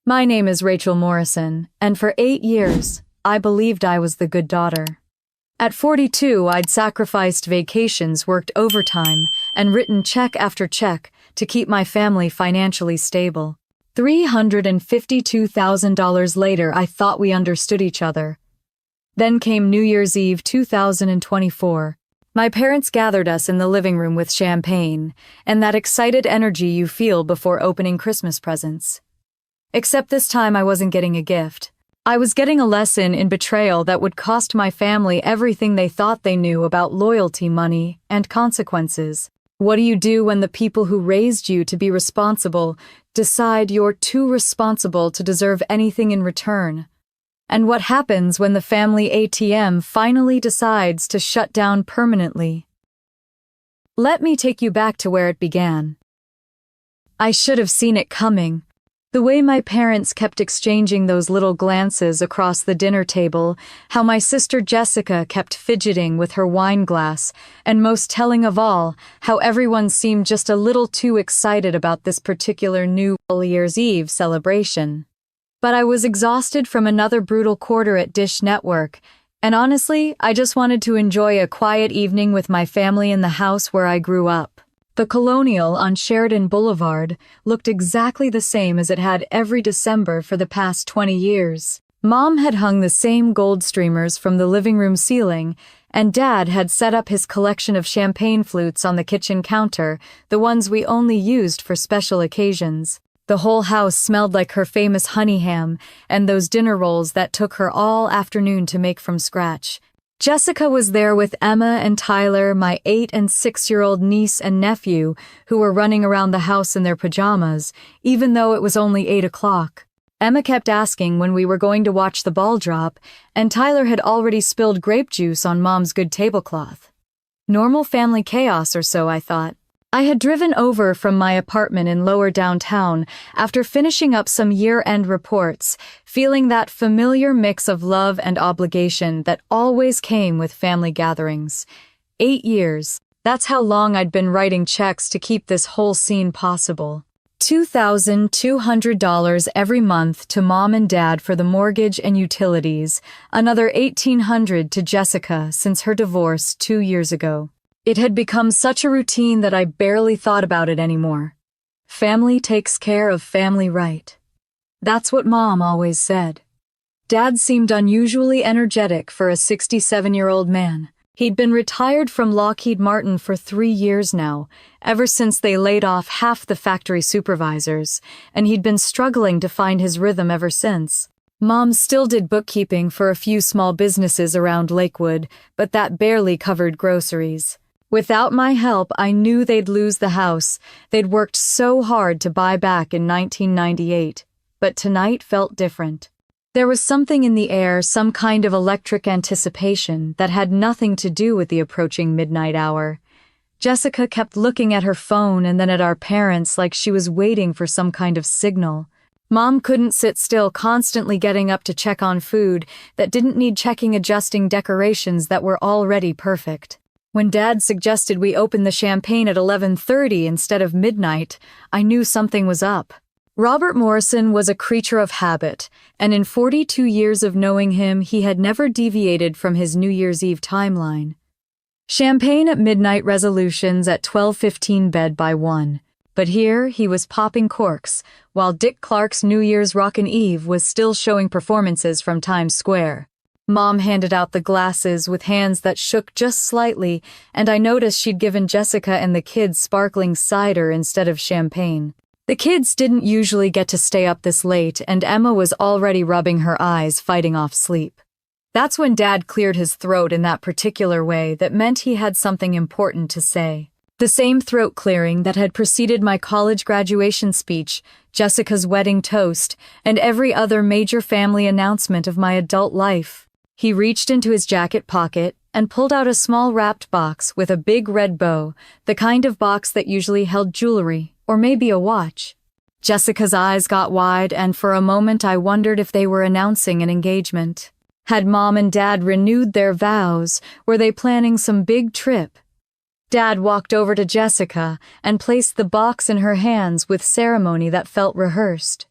My name is Rachel Morrison, and for 8 years, I believed I was the good daughter. At 42, I'd sacrificed vacations, worked overtime, and written check after check to keep my family financially stable. $352,000 later, I thought we understood each other. Then came New Year's Eve 2024. My parents gathered us in the living room with champagne, and that excited energy you feel before opening Christmas presents. Except this time I wasn't getting a gift. I was getting a lesson in betrayal that would cost my family everything they thought they knew about loyalty, money, and consequences. What do you do when the people who raised you to be responsible decide you're too responsible to deserve anything in return? And what happens when the family ATM finally decides to shut down permanently? Let me take you back to where it began. I should have seen it coming. The way my parents kept exchanging those little glances across the dinner table, how my sister Jessica kept fidgeting with her wine glass, and most telling of all, how everyone seemed just a little too excited about this particular New Year's Eve celebration. But I was exhausted from another brutal quarter at Dish Network, and honestly, I just wanted to enjoy a quiet evening with my family in the house where I grew up. The Colonial on Sheridan Boulevard looked exactly the same as it had every December for the past 20 years. Mom had hung the same gold streamers from the living room ceiling, and Dad had set up his collection of champagne flutes on the kitchen counter, the ones we only used for special occasions. The whole house smelled like her famous honey ham and those dinner rolls that took her all afternoon to make from scratch. Jessica was there with Emma and Tyler, my 8- and 6-year-old niece and nephew, who were running around the house in their pajamas, even though it was only 8 o'clock. Emma kept asking when we were going to watch the ball drop, and Tyler had already spilled grape juice on Mom's good tablecloth. Normal family chaos or so, I thought. I had driven over from my apartment in lower downtown after finishing up some year-end reports, feeling that familiar mix of love and obligation that always came with family gatherings. 8 years. That's how long I'd been writing checks to keep this whole scene possible. $2,200 every month to Mom and Dad for the mortgage and utilities, another $1,800 to Jessica since her divorce 2 years ago. It had become such a routine that I barely thought about it anymore. Family takes care of family, right? That's what Mom always said. Dad seemed unusually energetic for a 67-year-old man. He'd been retired from Lockheed Martin for 3 years now, ever since they laid off half the factory supervisors, and he'd been struggling to find his rhythm ever since. Mom still did bookkeeping for a few small businesses around Lakewood, but that barely covered groceries. Without my help, I knew they'd lose the house they'd worked so hard to buy back in 1998, but tonight felt different. There was something in the air, some kind of electric anticipation that had nothing to do with the approaching midnight hour. Jessica kept looking at her phone and then at our parents like she was waiting for some kind of signal. Mom couldn't sit still, constantly getting up to check on food that didn't need checking, adjusting decorations that were already perfect. When Dad suggested we open the champagne at 11:30 instead of midnight, I knew something was up. Robert Morrison was a creature of habit, and in 42 years of knowing him, he had never deviated from his New Year's Eve timeline. Champagne at midnight, resolutions at 12:15, bed by 1. But here he was popping corks, while Dick Clark's New Year's Rockin' Eve was still showing performances from Times Square. Mom handed out the glasses with hands that shook just slightly, and I noticed she'd given Jessica and the kids sparkling cider instead of champagne. The kids didn't usually get to stay up this late, and Emma was already rubbing her eyes, fighting off sleep. That's when Dad cleared his throat in that particular way that meant he had something important to say. The same throat clearing that had preceded my college graduation speech, Jessica's wedding toast, and every other major family announcement of my adult life. He reached into his jacket pocket and pulled out a small wrapped box with a big red bow, the kind of box that usually held jewelry, or maybe a watch. Jessica's eyes got wide, and for a moment I wondered if they were announcing an engagement. Had Mom and Dad renewed their vows? Were they planning some big trip? Dad walked over to Jessica and placed the box in her hands with ceremony that felt rehearsed.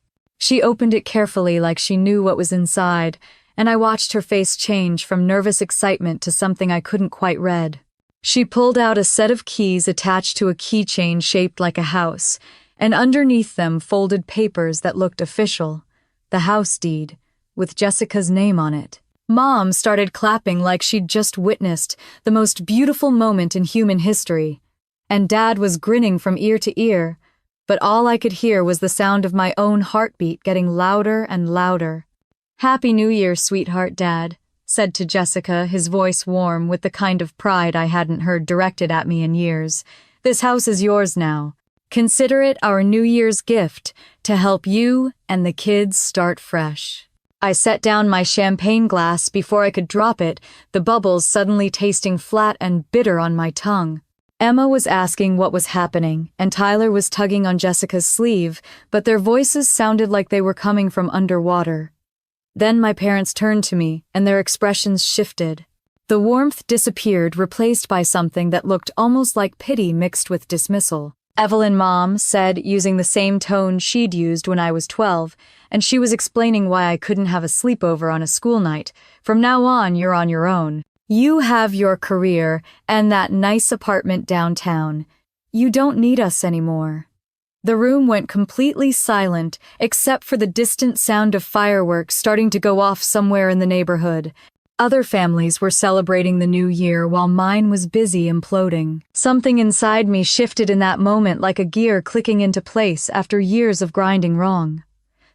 She opened it carefully like she knew what was inside, and I watched her face change from nervous excitement to something I couldn't quite read. She pulled out a set of keys attached to a keychain shaped like a house, and underneath them folded papers that looked official. The house deed, with Jessica's name on it. Mom started clapping like she'd just witnessed the most beautiful moment in human history, and Dad was grinning from ear to ear, but all I could hear was the sound of my own heartbeat getting louder and louder. "Happy New Year, sweetheart, Dad," said to Jessica, his voice warm with the kind of pride I hadn't heard directed at me in years. "This house is yours now. Consider it our New Year's gift to help you and the kids start fresh." I set down my champagne glass before I could drop it, the bubbles suddenly tasting flat and bitter on my tongue. Emma was asking what was happening, and Tyler was tugging on Jessica's sleeve, but their voices sounded like they were coming from underwater. Then my parents turned to me, and their expressions shifted. The warmth disappeared, replaced by something that looked almost like pity mixed with dismissal. "Evelyn, Mom," said, using the same tone she'd used when I was 12, and she was explaining why I couldn't have a sleepover on a school night. "From now on, you're on your own. You have your career and that nice apartment downtown. You don't need us anymore." The room went completely silent, except for the distant sound of fireworks starting to go off somewhere in the neighborhood. Other families were celebrating the new year while mine was busy imploding. Something inside me shifted in that moment like a gear clicking into place after years of grinding wrong.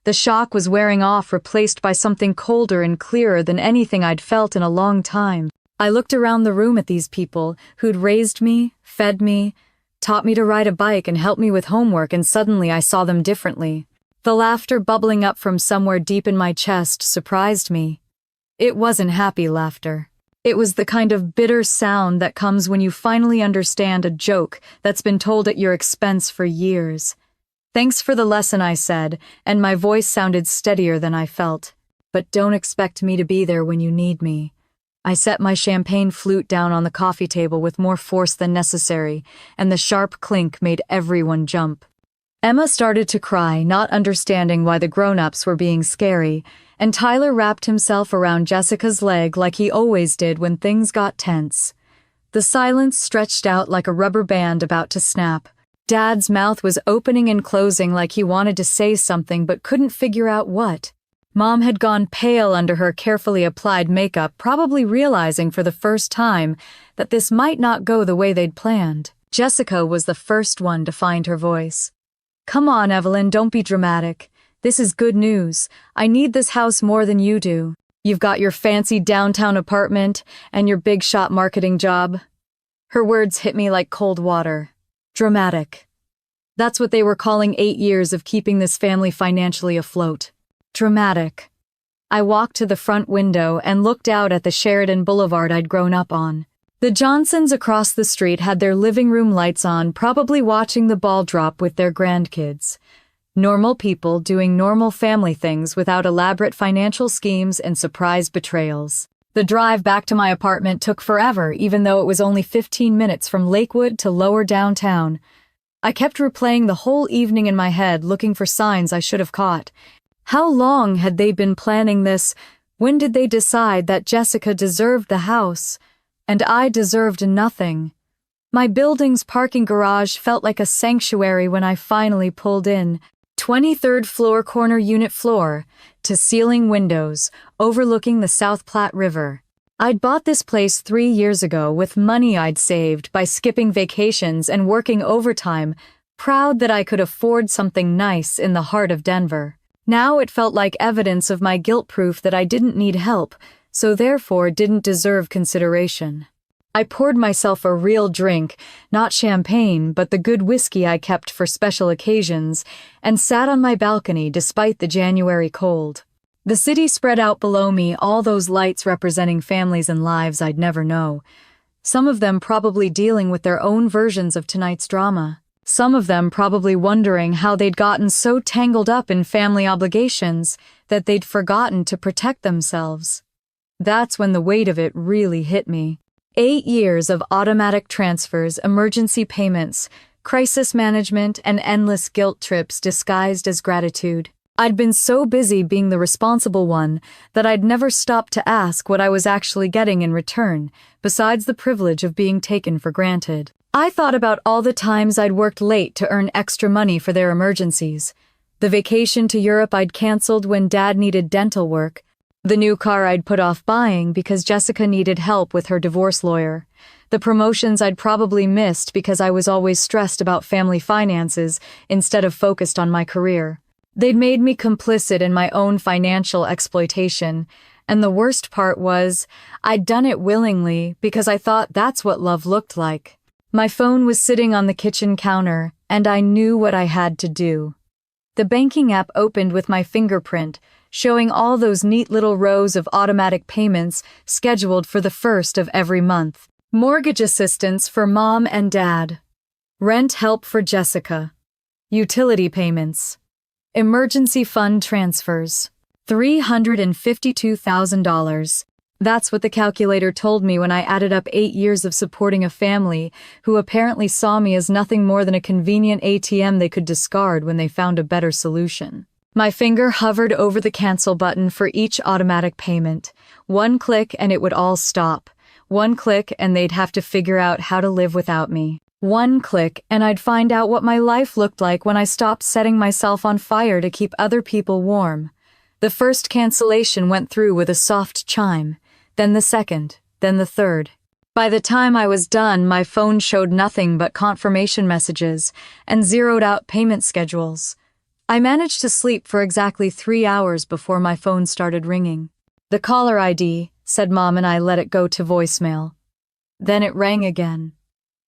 The shock was wearing off, replaced by something colder and clearer than anything I'd felt in a long time. I looked around the room at these people who'd raised me, fed me, taught me to ride a bike and helped me with homework, and suddenly I saw them differently. The laughter bubbling up from somewhere deep in my chest surprised me. It wasn't happy laughter. It was the kind of bitter sound that comes when you finally understand a joke that's been told at your expense for years. "Thanks for the lesson," I said, and my voice sounded steadier than I felt. "But don't expect me to be there when you need me." I set my champagne flute down on the coffee table with more force than necessary, and the sharp clink made everyone jump. Emma started to cry, not understanding why the grown-ups were being scary, and Tyler wrapped himself around Jessica's leg like he always did when things got tense. The silence stretched out like a rubber band about to snap. Dad's mouth was opening and closing like he wanted to say something but couldn't figure out what. Mom had gone pale under her carefully applied makeup, probably realizing for the first time that this might not go the way they'd planned. Jessica was the first one to find her voice. "Come on, Evelyn, don't be dramatic. This is good news. I need this house more than you do. You've got your fancy downtown apartment and your big shot marketing job." Her words hit me like cold water. Dramatic. That's what they were calling 8 years of keeping this family financially afloat. Dramatic. I walked to the front window and looked out at the Sheridan Boulevard I'd grown up on. The Johnsons across the street had their living room lights on, probably watching the ball drop with their grandkids. Normal people doing normal family things without elaborate financial schemes and surprise betrayals. The drive back to my apartment took forever, even though it was only 15 minutes from Lakewood to lower downtown. I kept replaying the whole evening in my head, looking for signs I should have caught. How long had they been planning this? When did they decide that Jessica deserved the house? And I deserved nothing. My building's parking garage felt like a sanctuary when I finally pulled in. 23rd floor corner unit floor, to ceiling windows, overlooking the South Platte River. I'd bought this place 3 years ago with money I'd saved by skipping vacations and working overtime, proud that I could afford something nice in the heart of Denver. Now it felt like evidence of my guilt, proof that I didn't need help, so therefore didn't deserve consideration. I poured myself a real drink, not champagne, but the good whiskey I kept for special occasions, and sat on my balcony despite the January cold. The city spread out below me, all those lights representing families and lives I'd never know. Some of them probably dealing with their own versions of tonight's drama. Some of them probably wondering how they'd gotten so tangled up in family obligations that they'd forgotten to protect themselves. That's when the weight of it really hit me. 8 years of automatic transfers, emergency payments, crisis management, and endless guilt trips disguised as gratitude. I'd been so busy being the responsible one that I'd never stopped to ask what I was actually getting in return, besides the privilege of being taken for granted. I thought about all the times I'd worked late to earn extra money for their emergencies, the vacation to Europe I'd canceled when Dad needed dental work, the new car I'd put off buying because Jessica needed help with her divorce lawyer, the promotions I'd probably missed because I was always stressed about family finances instead of focused on my career. They'd made me complicit in my own financial exploitation, and the worst part was, I'd done it willingly because I thought that's what love looked like. My phone was sitting on the kitchen counter, and I knew what I had to do. The banking app opened with my fingerprint, showing all those neat little rows of automatic payments scheduled for the first of every month. Mortgage assistance for Mom and Dad. Rent help for Jessica. Utility payments. Emergency fund transfers. $352,000. That's what the calculator told me when I added up 8 years of supporting a family who apparently saw me as nothing more than a convenient ATM they could discard when they found a better solution. My finger hovered over the cancel button for each automatic payment. One click and it would all stop. One click and they'd have to figure out how to live without me. One click and I'd find out what my life looked like when I stopped setting myself on fire to keep other people warm. The first cancellation went through with a soft chime, then the second, then the third. By the time I was done, my phone showed nothing but confirmation messages and zeroed out payment schedules. I managed to sleep for exactly 3 hours before my phone started ringing. The caller ID, said Mom, and I let it go to voicemail. Then it rang again.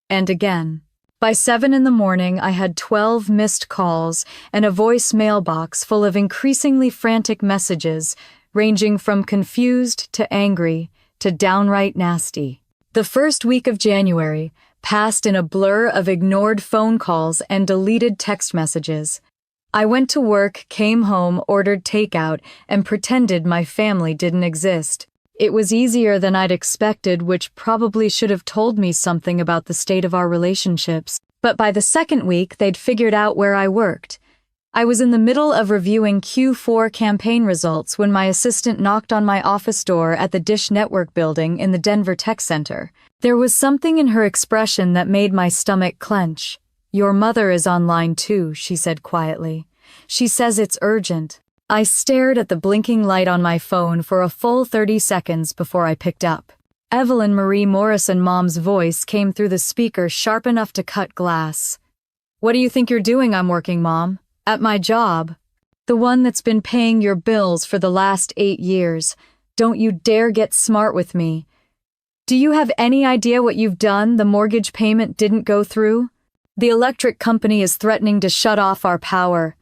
And again. By 7 in the morning, I had 12 missed calls and a voice mailbox full of increasingly frantic messages, ranging from confused to angry to downright nasty. The first week of January passed in a blur of ignored phone calls and deleted text messages. I went to work, came home, ordered takeout, and pretended my family didn't exist. It was easier than I'd expected, which probably should have told me something about the state of our relationships. But by the second week, they'd figured out where I worked. I was in the middle of reviewing Q4 campaign results when my assistant knocked on my office door at the Dish Network building in the Denver Tech Center. There was something in her expression that made my stomach clench. "Your mother is online too," she said quietly. "She says it's urgent." I stared at the blinking light on my phone for a full 30 seconds before I picked up. Evelyn Marie Morrison, Mom's voice, came through the speaker sharp enough to cut glass. "What do you think you're doing?" "I'm working, Mom. At my job. The one that's been paying your bills for the last 8 years. Don't you dare get smart with me. Do you have any idea what you've done? The mortgage payment didn't go through. The electric company is threatening to shut off our power.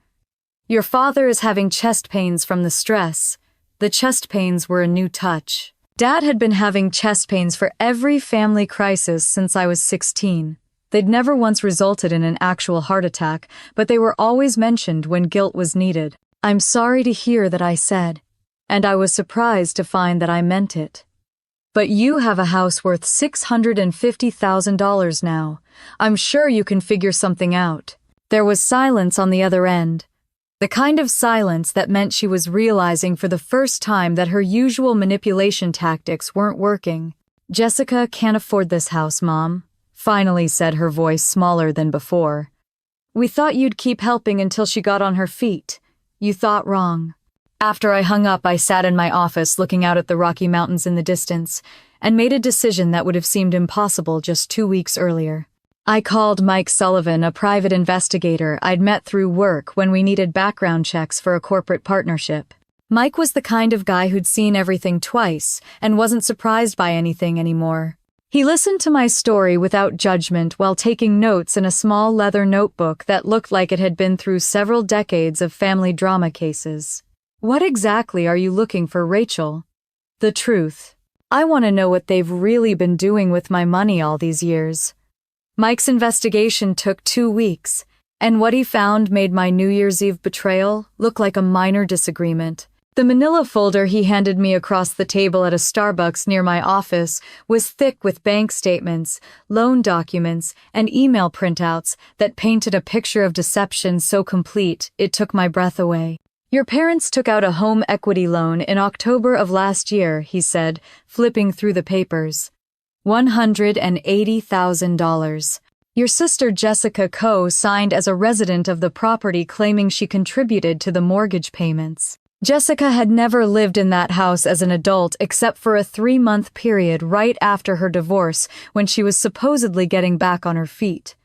Your father is having chest pains from the stress." The chest pains were a new touch. Dad had been having chest pains for every family crisis since I was 16. They'd never once resulted in an actual heart attack, but they were always mentioned when guilt was needed. "I'm sorry to hear that," I said, and I was surprised to find that I meant it. "But you have a house worth $650,000 now. I'm sure you can figure something out." There was silence on the other end. The kind of silence that meant she was realizing for the first time that her usual manipulation tactics weren't working. "Jessica can't afford this house, Mom," finally said, her voice smaller than before. "We thought you'd keep helping until she got on her feet. You thought wrong." After I hung up, I sat in my office looking out at the Rocky Mountains in the distance and made a decision that would have seemed impossible just 2 weeks earlier. I called Mike Sullivan, a private investigator I'd met through work when we needed background checks for a corporate partnership. Mike was the kind of guy who'd seen everything twice and wasn't surprised by anything anymore. He listened to my story without judgment while taking notes in a small leather notebook that looked like it had been through several decades of family drama cases. "What exactly are you looking for, Rachel?" "The truth. I want to know what they've really been doing with my money all these years." Mike's investigation took 2 weeks, and what he found made my New Year's Eve betrayal look like a minor disagreement. The manila folder he handed me across the table at a Starbucks near my office was thick with bank statements, loan documents, and email printouts that painted a picture of deception so complete it took my breath away. Your parents took out a home equity loan in October of last year, he said, flipping through the papers. $180,000. Your sister Jessica co-signed as a resident of the property, claiming she contributed to the mortgage payments. Jessica had never lived in that house as an adult except for a 3-month period right after her divorce when she was supposedly getting back on her feet.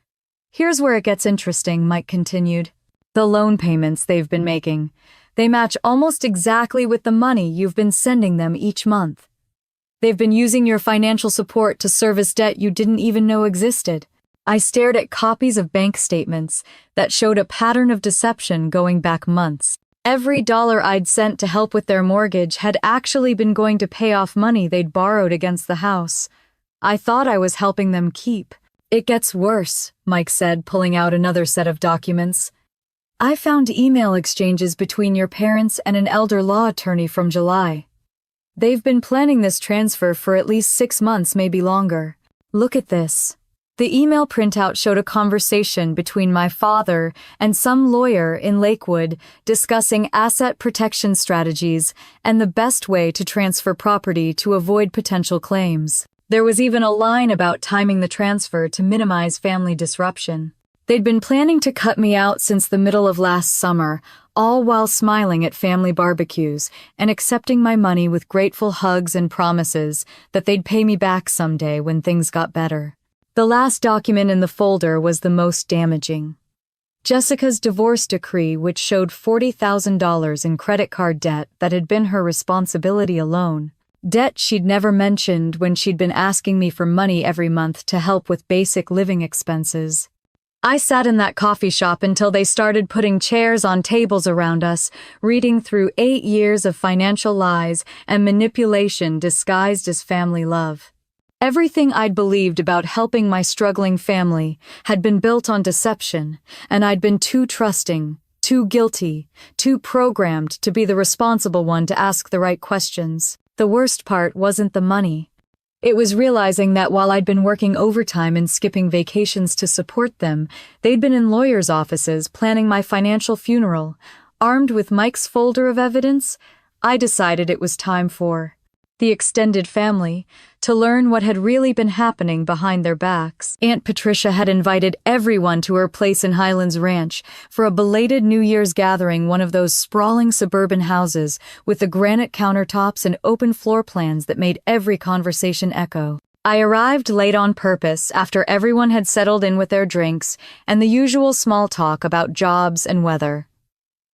Here's where it gets interesting, Mike continued. The loan payments they've been making. They match almost exactly with the money you've been sending them each month. They've been using your financial support to service debt you didn't even know existed. I stared at copies of bank statements that showed a pattern of deception going back months. Every dollar I'd sent to help with their mortgage had actually been going to pay off money they'd borrowed against the house. I thought I was helping them keep. It gets worse, Mike said, pulling out another set of documents. I found email exchanges between your parents and an elder law attorney from July. They've been planning this transfer for at least 6 months, maybe longer. Look at this. The email printout showed a conversation between my father and some lawyer in Lakewood discussing asset protection strategies and the best way to transfer property to avoid potential claims. There was even a line about timing the transfer to minimize family disruption. They'd been planning to cut me out since the middle of last summer, all while smiling at family barbecues and accepting my money with grateful hugs and promises that they'd pay me back someday when things got better. The last document in the folder was the most damaging. Jessica's divorce decree, which showed $40,000 in credit card debt that had been her responsibility alone. Debt she'd never mentioned when she'd been asking me for money every month to help with basic living expenses. I sat in that coffee shop until they started putting chairs on tables around us, reading through 8 years of financial lies and manipulation disguised as family love. Everything I'd believed about helping my struggling family had been built on deception, and I'd been too trusting, too guilty, too programmed to be the responsible one to ask the right questions. The worst part wasn't the money. It was realizing that while I'd been working overtime and skipping vacations to support them, they'd been in lawyers' offices planning my financial funeral. Armed with Mike's folder of evidence, I decided it was time for the extended family to learn what had really been happening behind their backs. Aunt Patricia had invited everyone to her place in Highlands Ranch for a belated New Year's gathering, one of those sprawling suburban houses with the granite countertops and open floor plans that made every conversation echo. I arrived late on purpose after everyone had settled in with their drinks and the usual small talk about jobs and weather.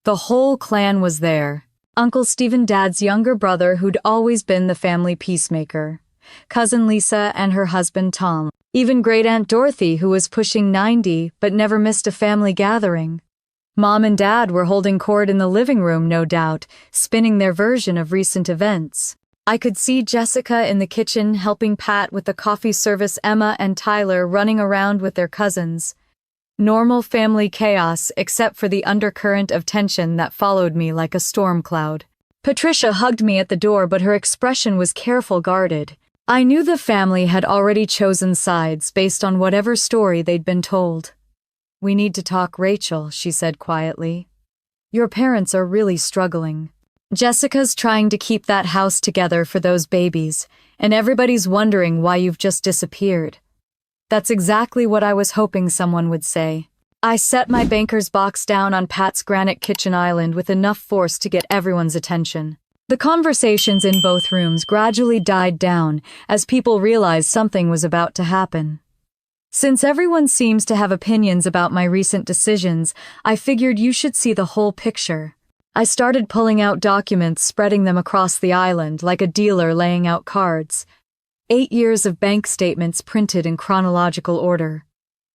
The whole clan was there. Uncle Stephen, Dad's younger brother who'd always been the family peacemaker, Cousin Lisa and her husband Tom, even Great Aunt Dorothy, who was pushing 90 but never missed a family gathering. Mom and Dad were holding court in the living room, no doubt, spinning their version of recent events. I could see Jessica in the kitchen helping Pat with the coffee service, Emma and Tyler running around with their cousins. Normal family chaos except for the undercurrent of tension that followed me like a storm cloud. Patricia hugged me at the door, but her expression was careful, guarded. I knew the family had already chosen sides based on whatever story they'd been told. "We need to talk, Rachel," she said quietly. "Your parents are really struggling. Jessica's trying to keep that house together for those babies, and everybody's wondering why you've just disappeared." That's exactly what I was hoping someone would say. I set my banker's box down on Pat's granite kitchen island with enough force to get everyone's attention. The conversations in both rooms gradually died down as people realized something was about to happen. Since everyone seems to have opinions about my recent decisions, I figured you should see the whole picture. I started pulling out documents, spreading them across the island like a dealer laying out cards. 8 years of bank statements printed in chronological order.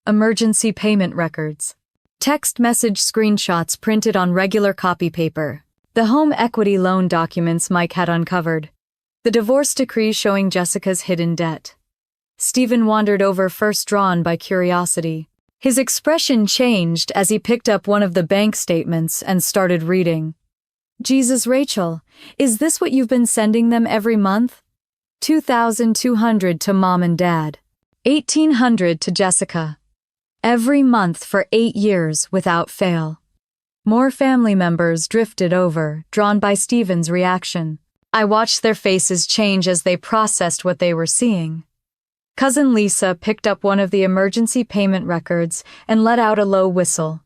Emergency payment records. Text message screenshots printed on regular copy paper. The home equity loan documents Mike had uncovered. The divorce decree showing Jessica's hidden debt. Stephen wandered over, first drawn by curiosity. His expression changed as he picked up one of the bank statements and started reading. "Jesus, Rachel, is this what you've been sending them every month? $2,200 to Mom and Dad. $1,800 to Jessica. Every month for 8 years without fail." More family members drifted over, drawn by Stephen's reaction. I watched their faces change as they processed what they were seeing. Cousin Lisa picked up one of the emergency payment records and let out a low whistle.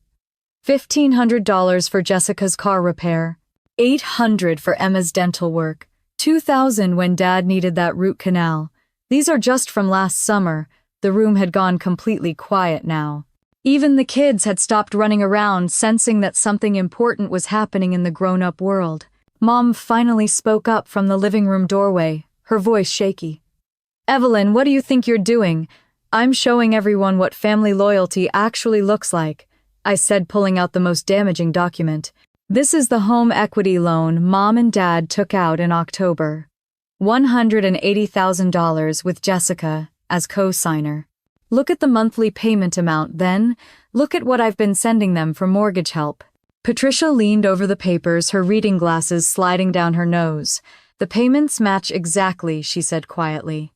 $1,500 for Jessica's car repair, $800 for Emma's dental work, $2,000 when Dad needed that root canal. These are just from last summer. The room had gone completely quiet now. Even the kids had stopped running around, sensing that something important was happening in the grown-up world. Mom finally spoke up from the living room doorway, her voice shaky. "Evelyn, what do you think you're doing? I'm showing everyone what family loyalty actually looks like," I said, pulling out the most damaging document. "This is the home equity loan Mom and Dad took out in October. $180,000 with Jessica as co-signer. Look at the monthly payment amount, then look at what I've been sending them for mortgage help." Patricia leaned over the papers, her reading glasses sliding down her nose. "The payments match exactly," she said quietly.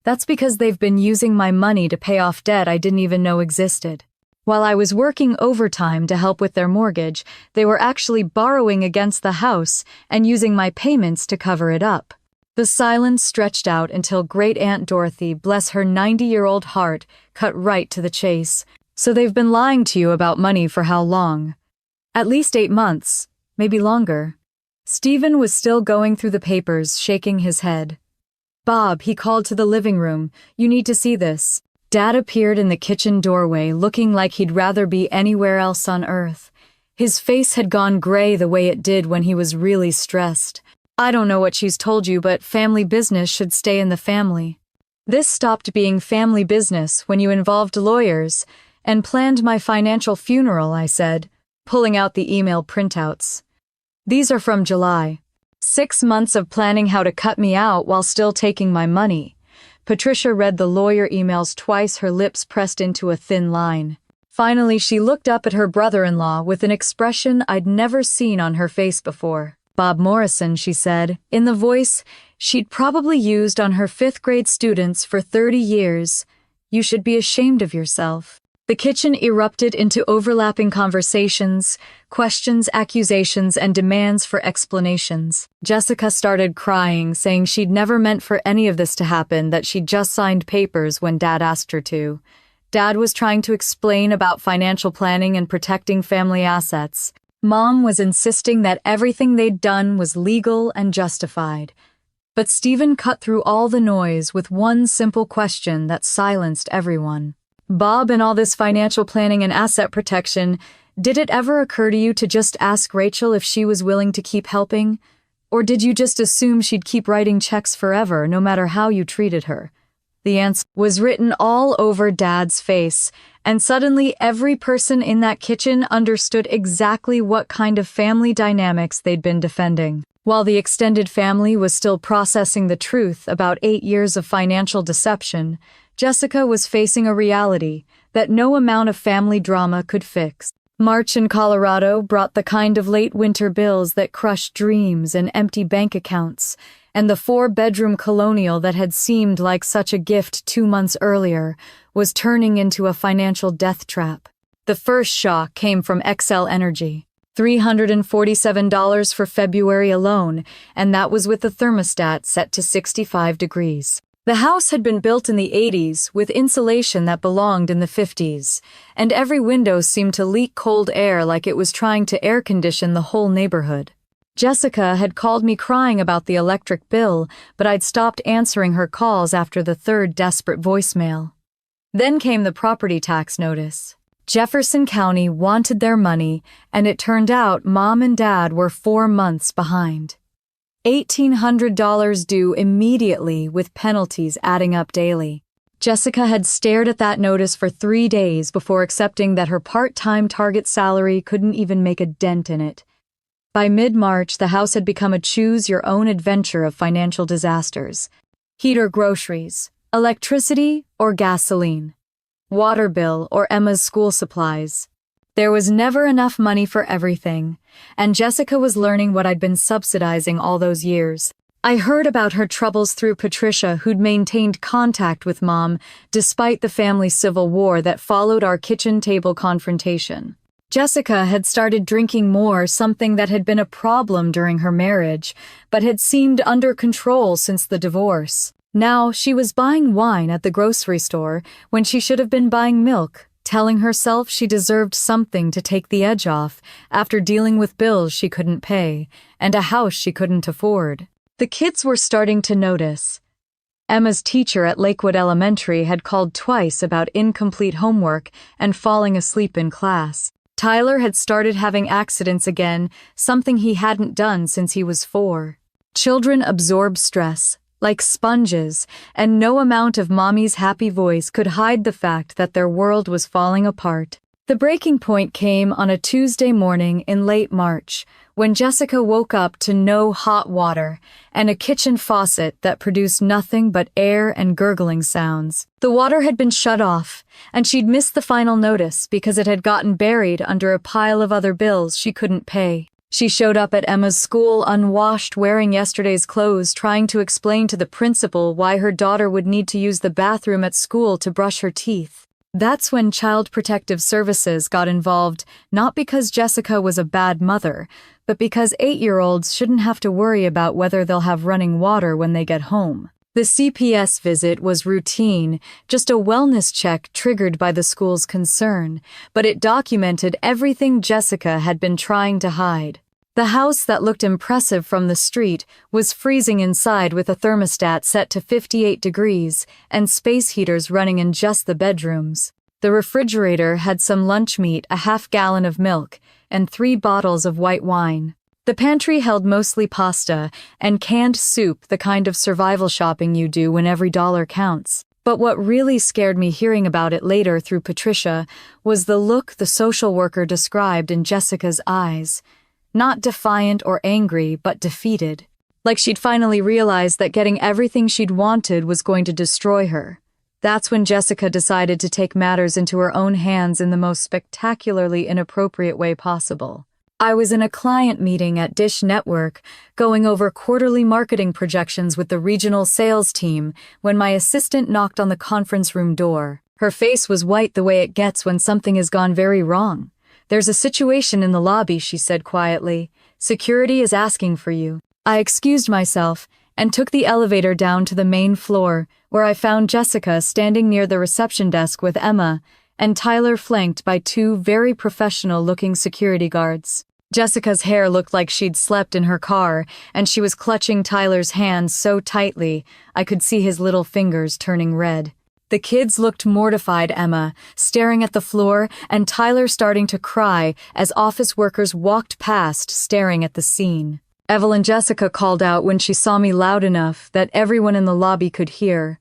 "That's because they've been using my money to pay off debt I didn't even know existed. While I was working overtime to help with their mortgage, they were actually borrowing against the house and using my payments to cover it up." The silence stretched out until Great Aunt Dorothy, bless her 90-year-old heart, cut right to the chase. "So they've been lying to you about money for how long?" "At least 8 months, maybe longer." Stephen was still going through the papers, shaking his head. "Bob," he called to the living room, "you need to see this." Dad appeared in the kitchen doorway, looking like he'd rather be anywhere else on earth. His face had gone gray the way it did when he was really stressed. "I don't know what she's told you, but family business should stay in the family. This stopped being family business when you involved lawyers and planned my financial funeral," I said, pulling out the email printouts. "These are from July. 6 months of planning how to cut me out while still taking my money." Patricia read the lawyer emails twice, her lips pressed into a thin line. Finally, she looked up at her brother-in-law with an expression I'd never seen on her face before. "Bob Morrison," she said, in the voice she'd probably used on her 5th-grade students for 30 years. "You should be ashamed of yourself." The kitchen erupted into overlapping conversations, questions, accusations, and demands for explanations. Jessica started crying, saying she'd never meant for any of this to happen, that she'd just signed papers when Dad asked her to. Dad was trying to explain about financial planning and protecting family assets. Mom was insisting that everything they'd done was legal and justified. But Stephen cut through all the noise with one simple question that silenced everyone. "Bob, in all this financial planning and asset protection, did it ever occur to you to just ask Rachel if she was willing to keep helping? Or did you just assume she'd keep writing checks forever, no matter how you treated her?" The answer was written all over Dad's face, and suddenly every person in that kitchen understood exactly what kind of family dynamics they'd been defending. While the extended family was still processing the truth about 8 years of financial deception, Jessica was facing a reality that no amount of family drama could fix. March in Colorado brought the kind of late winter bills that crushed dreams and empty bank accounts, and the 4-bedroom colonial that had seemed like such a gift 2 months earlier was turning into a financial death trap. The first shock came from Xcel Energy. $347 for February alone, and that was with the thermostat set to 65 degrees. The house had been built in the 80s with insulation that belonged in the 50s, and every window seemed to leak cold air like it was trying to air condition the whole neighborhood. Jessica had called me crying about the electric bill, but I'd stopped answering her calls after the 3rd desperate voicemail. Then came the property tax notice. Jefferson County wanted their money, and it turned out Mom and Dad were 4 months behind. $1,800 due immediately, with penalties adding up daily. Jessica had stared at that notice for 3 days before accepting that her part-time target salary couldn't even make a dent in it. By mid-March, the house had become a choose-your-own-adventure of financial disasters. Heat or groceries, electricity or gasoline, water bill or Emma's school supplies. There was never enough money for everything, and Jessica was learning what I'd been subsidizing all those years. I heard about her troubles through Patricia, who'd maintained contact with Mom despite the family civil war that followed our kitchen table confrontation. Jessica had started drinking more, something that had been a problem during her marriage, but had seemed under control since the divorce. Now she was buying wine at the grocery store when she should have been buying milk, telling herself she deserved something to take the edge off after dealing with bills she couldn't pay and a house she couldn't afford. The kids were starting to notice. Emma's teacher at Lakewood Elementary had called twice about incomplete homework and falling asleep in class. Tyler had started having accidents again, something he hadn't done since he was 4. Children absorb stress like sponges, and no amount of mommy's happy voice could hide the fact that their world was falling apart. The breaking point came on a Tuesday morning in late March, when Jessica woke up to no hot water and a kitchen faucet that produced nothing but air and gurgling sounds. The water had been shut off, and she'd missed the final notice because it had gotten buried under a pile of other bills she couldn't pay. She showed up at Emma's school unwashed, wearing yesterday's clothes, trying to explain to the principal why her daughter would need to use the bathroom at school to brush her teeth. That's when Child Protective Services got involved, not because Jessica was a bad mother, but because 8-year-olds shouldn't have to worry about whether they'll have running water when they get home. The CPS visit was routine, just a wellness check triggered by the school's concern, but it documented everything Jessica had been trying to hide. The house that looked impressive from the street was freezing inside with a thermostat set to 58 degrees and space heaters running in just the bedrooms. The refrigerator had some lunch meat, a half-gallon of milk, and 3 bottles of white wine. The pantry held mostly pasta and canned soup, the kind of survival shopping you do when every dollar counts. But what really scared me hearing about it later through Patricia was the look the social worker described in Jessica's eyes. Not defiant or angry, but defeated. Like she'd finally realized that getting everything she'd wanted was going to destroy her. That's when Jessica decided to take matters into her own hands in the most spectacularly inappropriate way possible. I was in a client meeting at Dish Network, going over quarterly marketing projections with the regional sales team, when my assistant knocked on the conference room door. Her face was white the way it gets when something has gone very wrong. "There's a situation in the lobby," she said quietly. "Security is asking for you." I excused myself and took the elevator down to the main floor, where I found Jessica standing near the reception desk with Emma, and Tyler flanked by 2 very professional-looking security guards. Jessica's hair looked like she'd slept in her car, and she was clutching Tyler's hand so tightly I could see his little fingers turning red. The kids looked mortified, Emma, staring at the floor, and Tyler starting to cry as office workers walked past, staring at the scene. Evelyn Jessica called out when she saw me loud enough that everyone in the lobby could hear.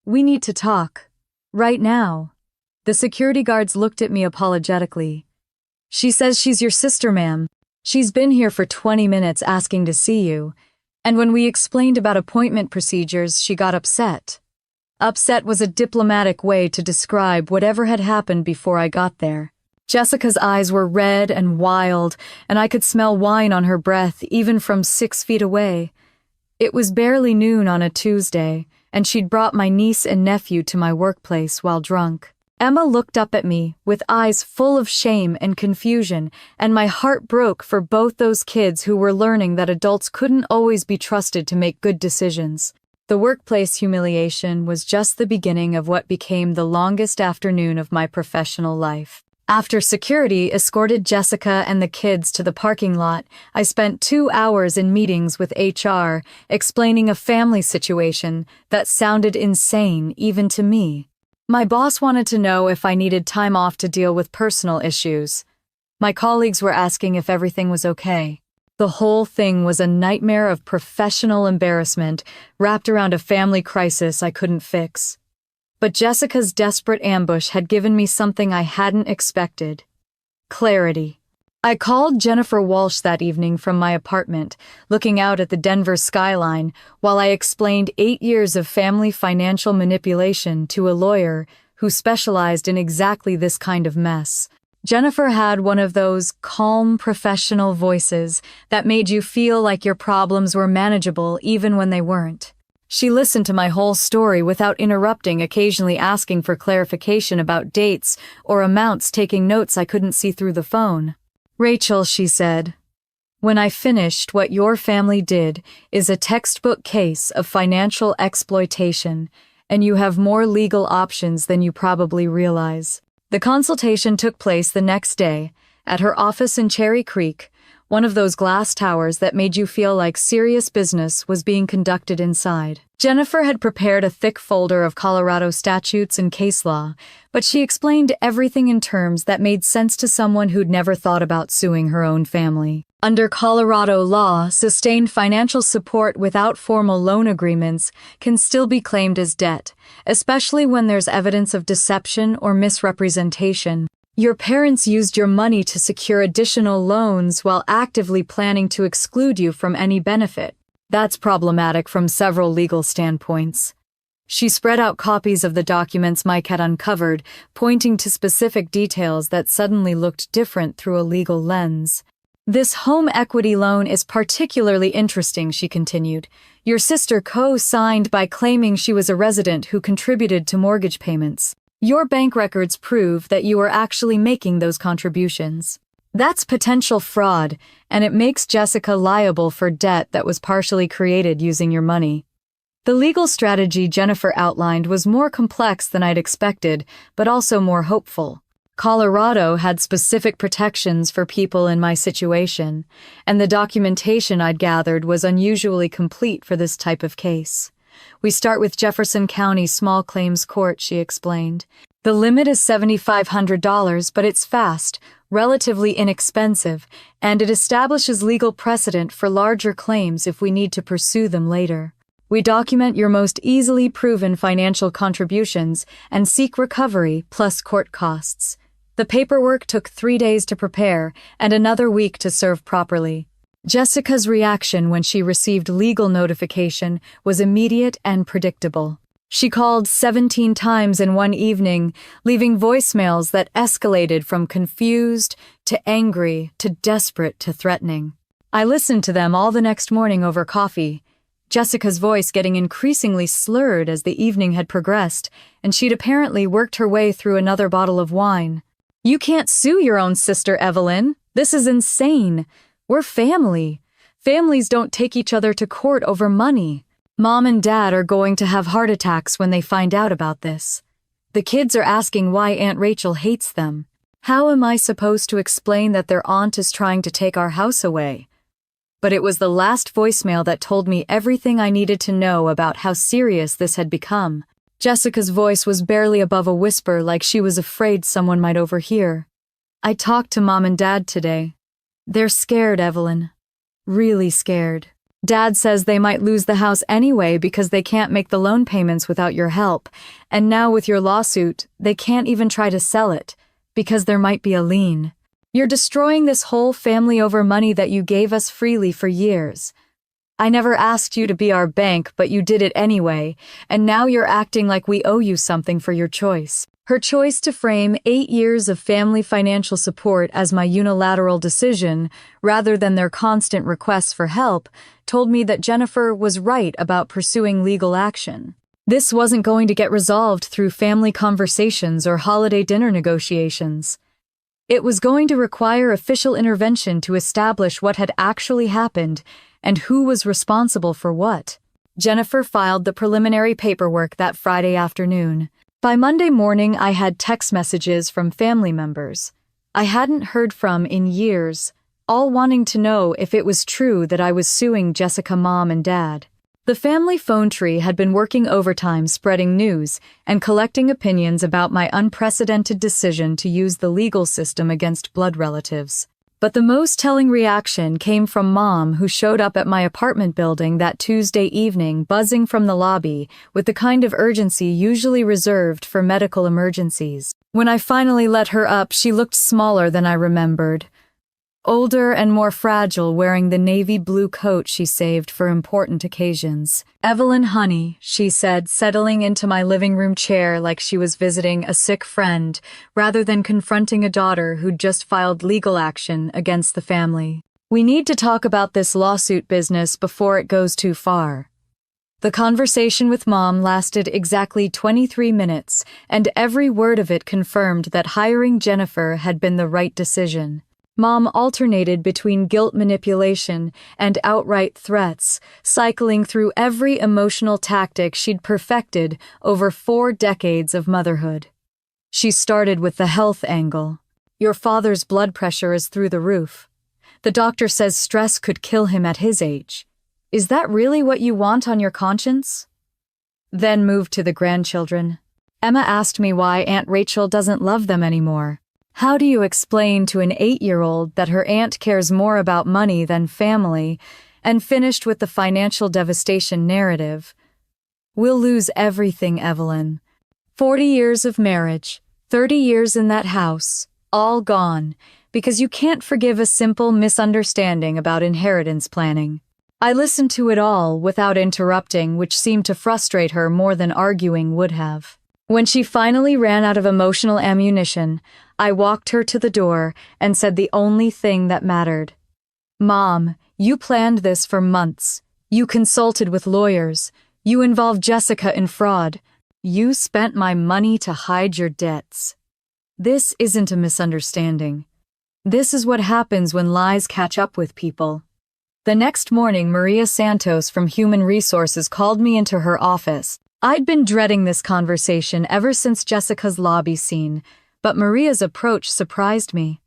"We need to talk. Right now." The security guards looked at me apologetically. "She says she's your sister, ma'am. She's been here for 20 minutes asking to see you. And when we explained about appointment procedures, she got upset." Upset was a diplomatic way to describe whatever had happened before I got there. Jessica's eyes were red and wild, and I could smell wine on her breath even from 6 feet away. It was barely noon on a Tuesday, and she'd brought my niece and nephew to my workplace while drunk. Emma looked up at me with eyes full of shame and confusion, and my heart broke for both those kids who were learning that adults couldn't always be trusted to make good decisions. The workplace humiliation was just the beginning of what became the longest afternoon of my professional life. After security escorted Jessica and the kids to the parking lot, I spent 2 hours in meetings with HR, explaining a family situation that sounded insane even to me. My boss wanted to know if I needed time off to deal with personal issues. My colleagues were asking if everything was okay. The whole thing was a nightmare of professional embarrassment wrapped around a family crisis I couldn't fix. But Jessica's desperate ambush had given me something I hadn't expected. Clarity. I called Jennifer Walsh that evening from my apartment, looking out at the Denver skyline, while I explained 8 years of family financial manipulation to a lawyer who specialized in exactly this kind of mess. Jennifer had one of those calm, professional voices that made you feel like your problems were manageable even when they weren't. She listened to my whole story without interrupting, occasionally asking for clarification about dates or amounts, taking notes I couldn't see through the phone. "Rachel," she said, "when I finished, what your family did is a textbook case of financial exploitation, and you have more legal options than you probably realize." The consultation took place the next day at her office in Cherry Creek, one of those glass towers that made you feel like serious business was being conducted inside. Jennifer had prepared a thick folder of Colorado statutes and case law, but she explained everything in terms that made sense to someone who'd never thought about suing her own family. Under Colorado law, sustained financial support without formal loan agreements can still be claimed as debt, especially when there's evidence of deception or misrepresentation. Your parents used your money to secure additional loans while actively planning to exclude you from any benefit. That's problematic from several legal standpoints. She spread out copies of the documents Mike had uncovered, pointing to specific details that suddenly looked different through a legal lens. "This home equity loan is particularly interesting," she continued. "Your sister co-signed by claiming she was a resident who contributed to mortgage payments. Your bank records prove that you are actually making those contributions. That's potential fraud, and it makes Jessica liable for debt that was partially created using your money." The legal strategy Jennifer outlined was more complex than I'd expected, but also more hopeful. Colorado had specific protections for people in my situation, and the documentation I'd gathered was unusually complete for this type of case. "We start with Jefferson County Small Claims Court," she explained. "The limit is $7,500, but it's fast, relatively inexpensive, and it establishes legal precedent for larger claims if we need to pursue them later. We document your most easily proven financial contributions and seek recovery plus court costs. The paperwork took 3 days to prepare and another week to serve properly." Jessica's reaction when she received legal notification was immediate and predictable. She called 17 times in one evening, leaving voicemails that escalated from confused to angry to desperate to threatening. I listened to them all the next morning over coffee, Jessica's voice getting increasingly slurred as the evening had progressed, and she'd apparently worked her way through another bottle of wine. "You can't sue your own sister, Evelyn. This is insane. We're family. Families don't take each other to court over money. Mom and Dad are going to have heart attacks when they find out about this. The kids are asking why Aunt Rachel hates them. How am I supposed to explain that their aunt is trying to take our house away?" But it was the last voicemail that told me everything I needed to know about how serious this had become. Jessica's voice was barely above a whisper, like she was afraid someone might overhear. "I talked to Mom and Dad today. They're scared, Evelyn. Really scared. Dad says they might lose the house anyway because they can't make the loan payments without your help, and now with your lawsuit, they can't even try to sell it, because there might be a lien. You're destroying this whole family over money that you gave us freely for years. I never asked you to be our bank, but you did it anyway, and now you're acting like we owe you something for your choice." Her choice to frame 8 years of family financial support as my unilateral decision, rather than their constant requests for help, told me that Jennifer was right about pursuing legal action. This wasn't going to get resolved through family conversations or holiday dinner negotiations. It was going to require official intervention to establish what had actually happened and who was responsible for what. Jennifer filed the preliminary paperwork that Friday afternoon. By Monday morning, I had text messages from family members I hadn't heard from in years, all wanting to know if it was true that I was suing Jessica Mom and Dad. The family phone tree had been working overtime spreading news and collecting opinions about my unprecedented decision to use the legal system against blood relatives. But the most telling reaction came from Mom, who showed up at my apartment building that Tuesday evening, buzzing from the lobby with the kind of urgency usually reserved for medical emergencies. When I finally let her up, she looked smaller than I remembered. Older and more fragile, wearing the navy blue coat she saved for important occasions. "Evelyn, honey," she said, settling into my living room chair like she was visiting a sick friend, rather than confronting a daughter who'd just filed legal action against the family. "We need to talk about this lawsuit business before it goes too far." The conversation with Mom lasted exactly 23 minutes, and every word of it confirmed that hiring Jennifer had been the right decision. Mom alternated between guilt manipulation and outright threats, cycling through every emotional tactic she'd perfected over 4 decades of motherhood. She started with the health angle. Your father's blood pressure is through the roof. The doctor says stress could kill him at his age. Is that really what you want on your conscience? Then moved to the grandchildren. Emma asked me why Aunt Rachel doesn't love them anymore. How do you explain to an 8-year-old that her aunt cares more about money than family, and finished with the financial devastation narrative? We'll lose everything, Evelyn. 40 years of marriage, 30 years in that house, all gone, because you can't forgive a simple misunderstanding about inheritance planning. I listened to it all without interrupting, which seemed to frustrate her more than arguing would have. When she finally ran out of emotional ammunition, I walked her to the door and said the only thing that mattered. Mom, you planned this for months. You consulted with lawyers. You involved Jessica in fraud. You spent my money to hide your debts. This isn't a misunderstanding. This is what happens when lies catch up with people. The next morning, Maria Santos from Human Resources called me into her office. I'd been dreading this conversation ever since Jessica's lobby scene, but Maria's approach surprised me.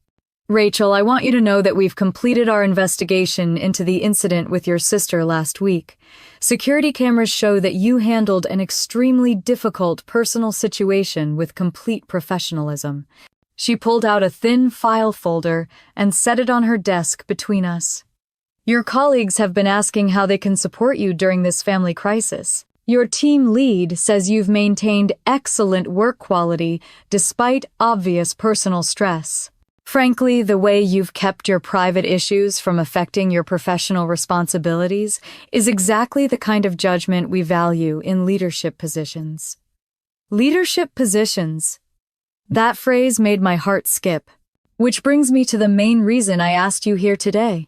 Rachel, I want you to know that we've completed our investigation into the incident with your sister last week. Security cameras show that you handled an extremely difficult personal situation with complete professionalism. She pulled out a thin file folder and set it on her desk between us. Your colleagues have been asking how they can support you during this family crisis. Your team lead says you've maintained excellent work quality despite obvious personal stress. Frankly, the way you've kept your private issues from affecting your professional responsibilities is exactly the kind of judgment we value in leadership positions. Leadership positions. That phrase made my heart skip, which brings me to the main reason I asked you here today.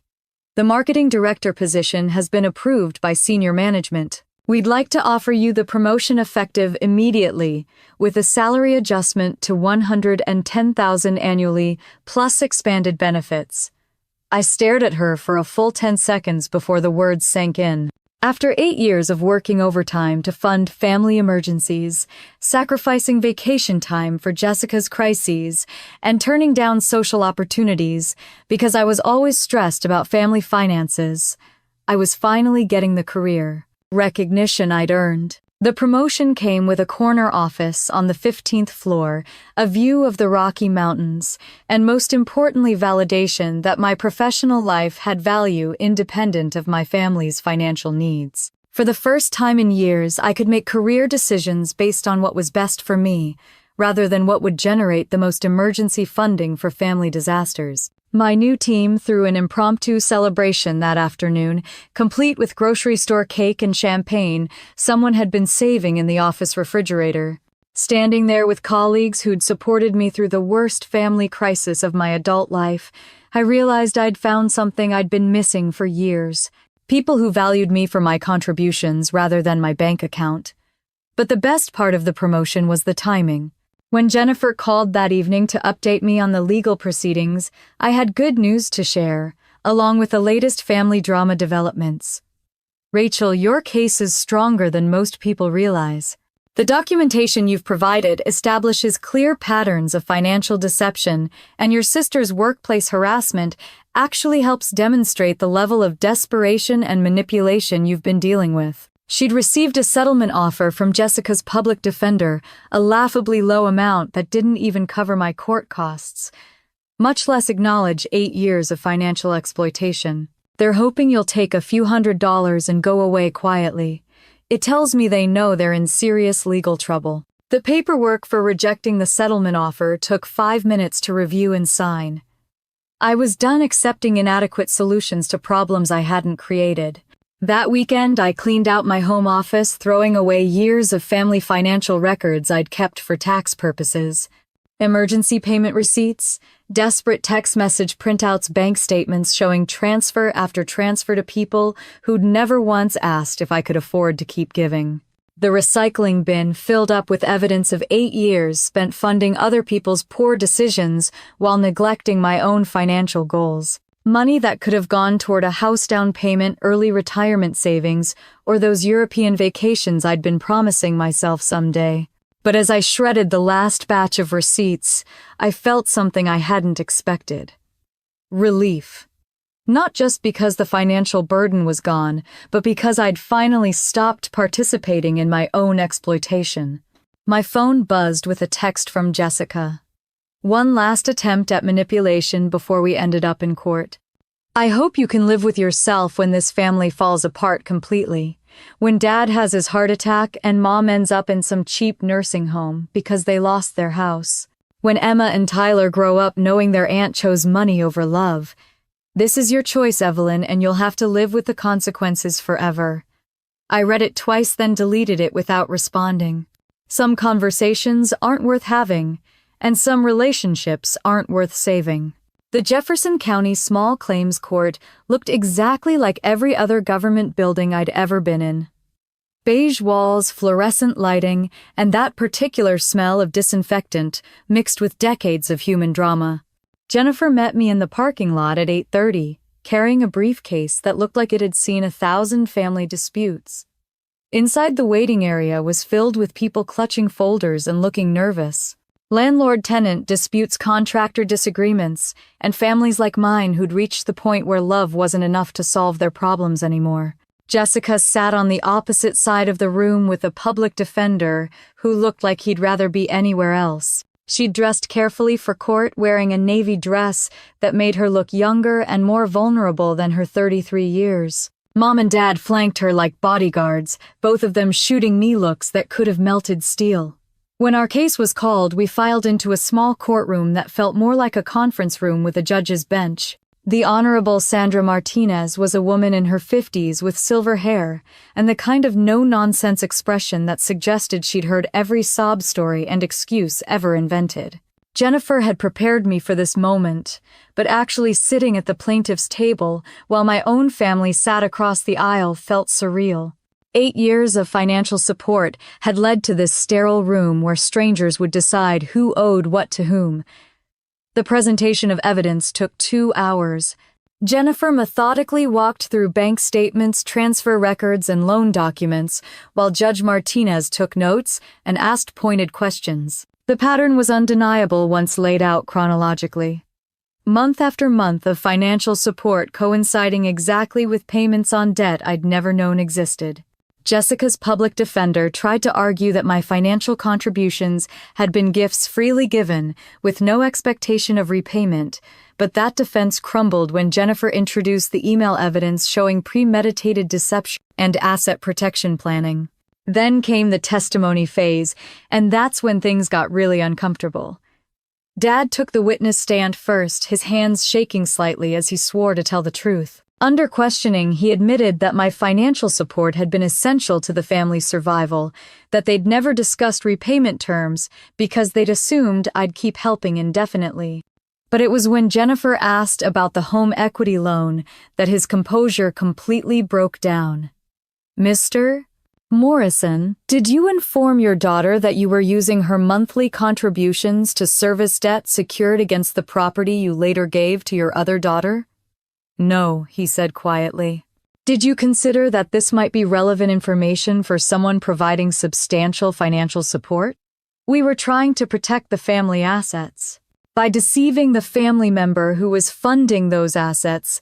The marketing director position has been approved by senior management. We'd like to offer you the promotion effective immediately, with a salary adjustment to $110,000 annually, plus expanded benefits. I stared at her for a full 10 seconds before the words sank in. After 8 years of working overtime to fund family emergencies, sacrificing vacation time for Jessica's crises, and turning down social opportunities because I was always stressed about family finances, I was finally getting the career recognition I'd earned. The promotion came with a corner office on the 15th floor, a view of the Rocky Mountains, and most importantly, validation that my professional life had value independent of my family's financial needs. For the first time in years, I could make career decisions based on what was best for me, rather than what would generate the most emergency funding for family disasters. My new team threw an impromptu celebration that afternoon, complete with grocery store cake and champagne someone had been saving in the office refrigerator. Standing there with colleagues who'd supported me through the worst family crisis of my adult life, I realized I'd found something I'd been missing for years. People who valued me for my contributions rather than my bank account. But the best part of the promotion was the timing. When Jennifer called that evening to update me on the legal proceedings, I had good news to share, along with the latest family drama developments. Rachel, your case is stronger than most people realize. The documentation you've provided establishes clear patterns of financial deception, and your sister's workplace harassment actually helps demonstrate the level of desperation and manipulation you've been dealing with. She'd received a settlement offer from Jessica's public defender, a laughably low amount that didn't even cover my court costs, much less acknowledge 8 years of financial exploitation. They're hoping you'll take a few $100s and go away quietly. It tells me they know they're in serious legal trouble. The paperwork for rejecting the settlement offer took 5 minutes to review and sign. I was done accepting inadequate solutions to problems I hadn't created. That weekend, I cleaned out my home office, throwing away years of family financial records I'd kept for tax purposes. Emergency payment receipts, Desperate text message printouts, bank statements showing transfer after transfer to people who'd never once asked if I could afford to keep giving. The recycling bin filled up with evidence of 8 years spent funding other people's poor decisions while neglecting my own financial goals. Money that could have gone toward a house down payment, early retirement savings, or those European vacations I'd been promising myself someday. But as I shredded the last batch of receipts, I felt something I hadn't expected. Relief. Not just because the financial burden was gone, but because I'd finally stopped participating in my own exploitation. My phone buzzed with a text from Jessica. One last attempt at manipulation before we ended up in court. I hope you can live with yourself when this family falls apart completely. When Dad has his heart attack and Mom ends up in some cheap nursing home because they lost their house. When Emma and Tyler grow up knowing their aunt chose money over love. This is your choice, Evelyn, and you'll have to live with the consequences forever. I read it twice, then deleted it without responding. Some conversations aren't worth having, and some relationships aren't worth saving. The Jefferson County Small Claims Court looked exactly like every other government building I'd ever been in. Beige walls, fluorescent lighting, and that particular smell of disinfectant mixed with decades of human drama. Jennifer met me in the parking lot at 8:30, carrying a briefcase that looked like it had seen 1,000 family disputes. Inside, the waiting area was filled with people clutching folders and looking nervous. Landlord-tenant disputes, contractor disagreements, and families like mine who'd reached the point where love wasn't enough to solve their problems anymore. Jessica sat on the opposite side of the room with a public defender who looked like he'd rather be anywhere else. She'd dressed carefully for court, wearing a navy dress that made her look younger and more vulnerable than her 33 years. Mom and Dad flanked her like bodyguards, both of them shooting me looks that could have melted steel. When our case was called, we filed into a small courtroom that felt more like a conference room with a judge's bench. The Honorable Sandra Martinez was a woman in her 50s with silver hair and the kind of no-nonsense expression that suggested she'd heard every sob story and excuse ever invented. Jennifer had prepared me for this moment, but actually sitting at the plaintiff's table while my own family sat across the aisle felt surreal. 8 years of financial support had led to this sterile room where strangers would decide who owed what to whom. The presentation of evidence took 2 hours. Jennifer methodically walked through bank statements, transfer records, and loan documents, while Judge Martinez took notes and asked pointed questions. The pattern was undeniable once laid out chronologically. Month after month of financial support coinciding exactly with payments on debt I'd never known existed. Jessica's public defender tried to argue that my financial contributions had been gifts freely given, with no expectation of repayment, but that defense crumbled when Jennifer introduced the email evidence showing premeditated deception and asset protection planning. Then came the testimony phase, and that's when things got really uncomfortable. Dad took the witness stand first, his hands shaking slightly as he swore to tell the truth. Under questioning, he admitted that my financial support had been essential to the family's survival, that they'd never discussed repayment terms because they'd assumed I'd keep helping indefinitely. But it was when Jennifer asked about the home equity loan that his composure completely broke down. Mr. Morrison, did you inform your daughter that you were using her monthly contributions to service debt secured against the property you later gave to your other daughter? No, he said quietly. Did you consider that this might be relevant information for someone providing substantial financial support? We were trying to protect the family assets. By deceiving the family member who was funding those assets,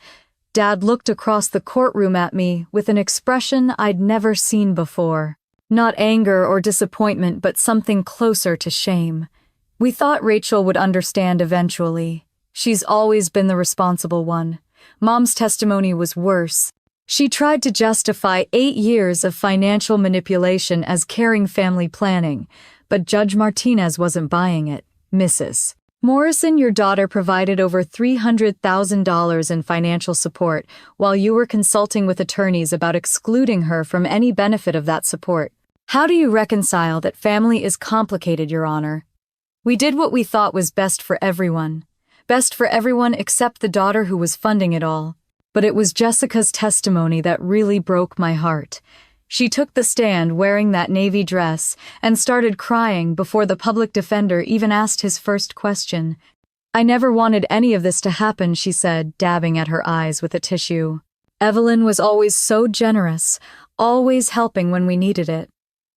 Dad looked across the courtroom at me with an expression I'd never seen before. Not anger or disappointment, but something closer to shame. We thought Rachel would understand eventually. She's always been the responsible one. Mom's testimony was worse. She tried to justify 8 years of financial manipulation as caring family planning, but Judge Martinez wasn't buying it. Mrs. Morrison, your daughter provided over $300,000 in financial support while you were consulting with attorneys about excluding her from any benefit of that support. How do you reconcile that family is complicated, Your Honor? We did what we thought was best for everyone. best for everyone except the daughter who was funding it all. But it was Jessica's testimony that really broke my heart. She took the stand wearing that navy dress and started crying before the public defender even asked his first question. "I never wanted any of this to happen," she said, dabbing at her eyes with a tissue. "Evelyn was always so generous, always helping when we needed it.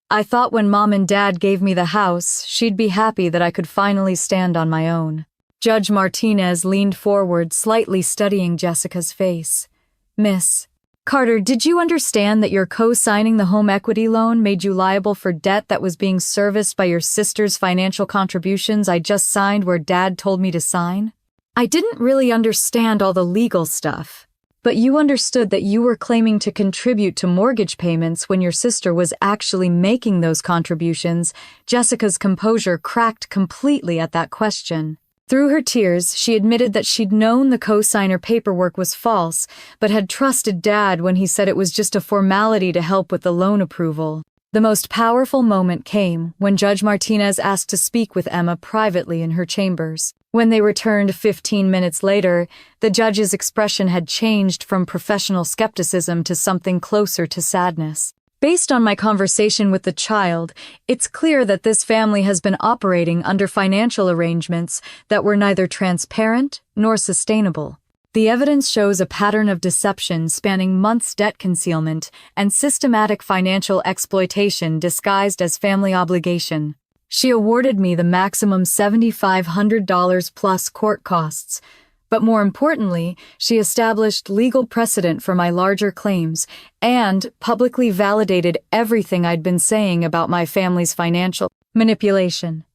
I thought when Mom and Dad gave me the house, she'd be happy that I could finally stand on my own." Judge Martinez leaned forward, slightly studying Jessica's face. "Miss Carter, did you understand that your co-signing the home equity loan made you liable for debt that was being serviced by your sister's financial contributions I just signed where Dad told me to sign? I didn't really understand all the legal stuff, but you understood that you were claiming to contribute to mortgage payments when your sister was actually making those contributions." Jessica's composure cracked completely at that question. Through her tears, she admitted that she'd known the co-signer paperwork was false, but had trusted Dad when he said it was just a formality to help with the loan approval. The most powerful moment came when Judge Martinez asked to speak with Emma privately in her chambers. When they returned 15 minutes later, the judge's expression had changed from professional skepticism to something closer to sadness. "Based on my conversation with the child, it's clear that this family has been operating under financial arrangements that were neither transparent nor sustainable. The evidence shows a pattern of deception spanning months' debt concealment and systematic financial exploitation disguised as family obligation." She awarded me the maximum $7,500 plus court costs. But more importantly, she established legal precedent for my larger claims and publicly validated everything I'd been saying about my family's financial manipulation.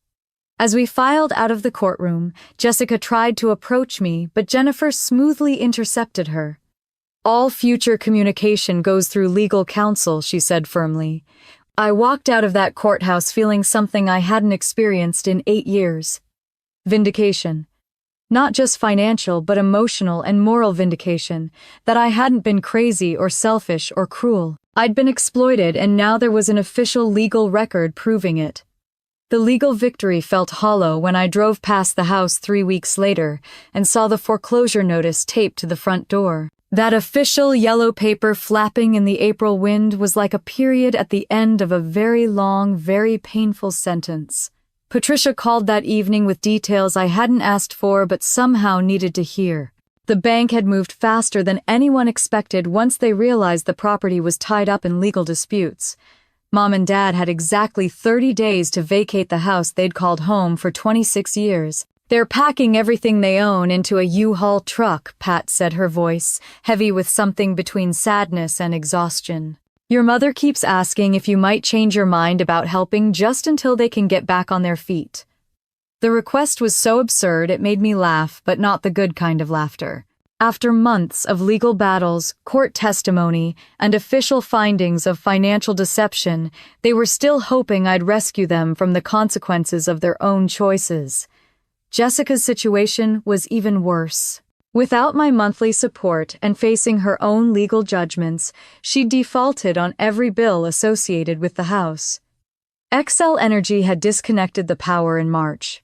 As we filed out of the courtroom, Jessica tried to approach me, but Jennifer smoothly intercepted her. "All future communication goes through legal counsel," she said firmly. I walked out of that courthouse feeling something I hadn't experienced in 8 years. Vindication. Not just financial, but emotional and moral vindication, that I hadn't been crazy or selfish or cruel. I'd been exploited, and now there was an official legal record proving it. The legal victory felt hollow when I drove past the house 3 weeks later and saw the foreclosure notice taped to the front door. That official yellow paper flapping in the April wind was like a period at the end of a very long, very painful sentence. Patricia called that evening with details I hadn't asked for but somehow needed to hear. The bank had moved faster than anyone expected once they realized the property was tied up in legal disputes. Mom and Dad had exactly 30 days to vacate the house they'd called home for 26 years. "They're packing everything they own into a U-Haul truck," Pat said, her voice heavy with something between sadness and exhaustion. "Your mother keeps asking if you might change your mind about helping just until they can get back on their feet." The request was so absurd it made me laugh, but not the good kind of laughter. After months of legal battles, court testimony, and official findings of financial deception, they were still hoping I'd rescue them from the consequences of their own choices. Jessica's situation was even worse. Without my monthly support and facing her own legal judgments, she defaulted on every bill associated with the house. Xcel Energy had disconnected the power in March.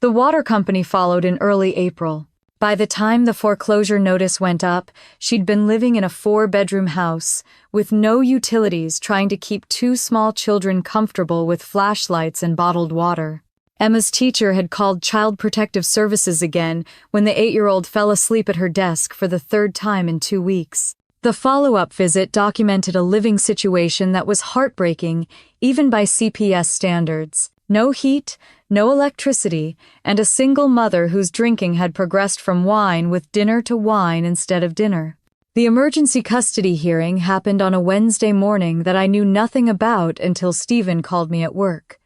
The water company followed in early April. By the time the foreclosure notice went up, she'd been living in a 4-bedroom house, with no utilities, trying to keep 2 small children comfortable with flashlights and bottled water. Emma's teacher had called Child Protective Services again when the 8-year-old fell asleep at her desk for the 3rd time in 2 weeks. The follow-up visit documented a living situation that was heartbreaking, even by CPS standards. No heat, no electricity, and a single mother whose drinking had progressed from wine with dinner to wine instead of dinner. The emergency custody hearing happened on a Wednesday morning that I knew nothing about until Stephen called me at work.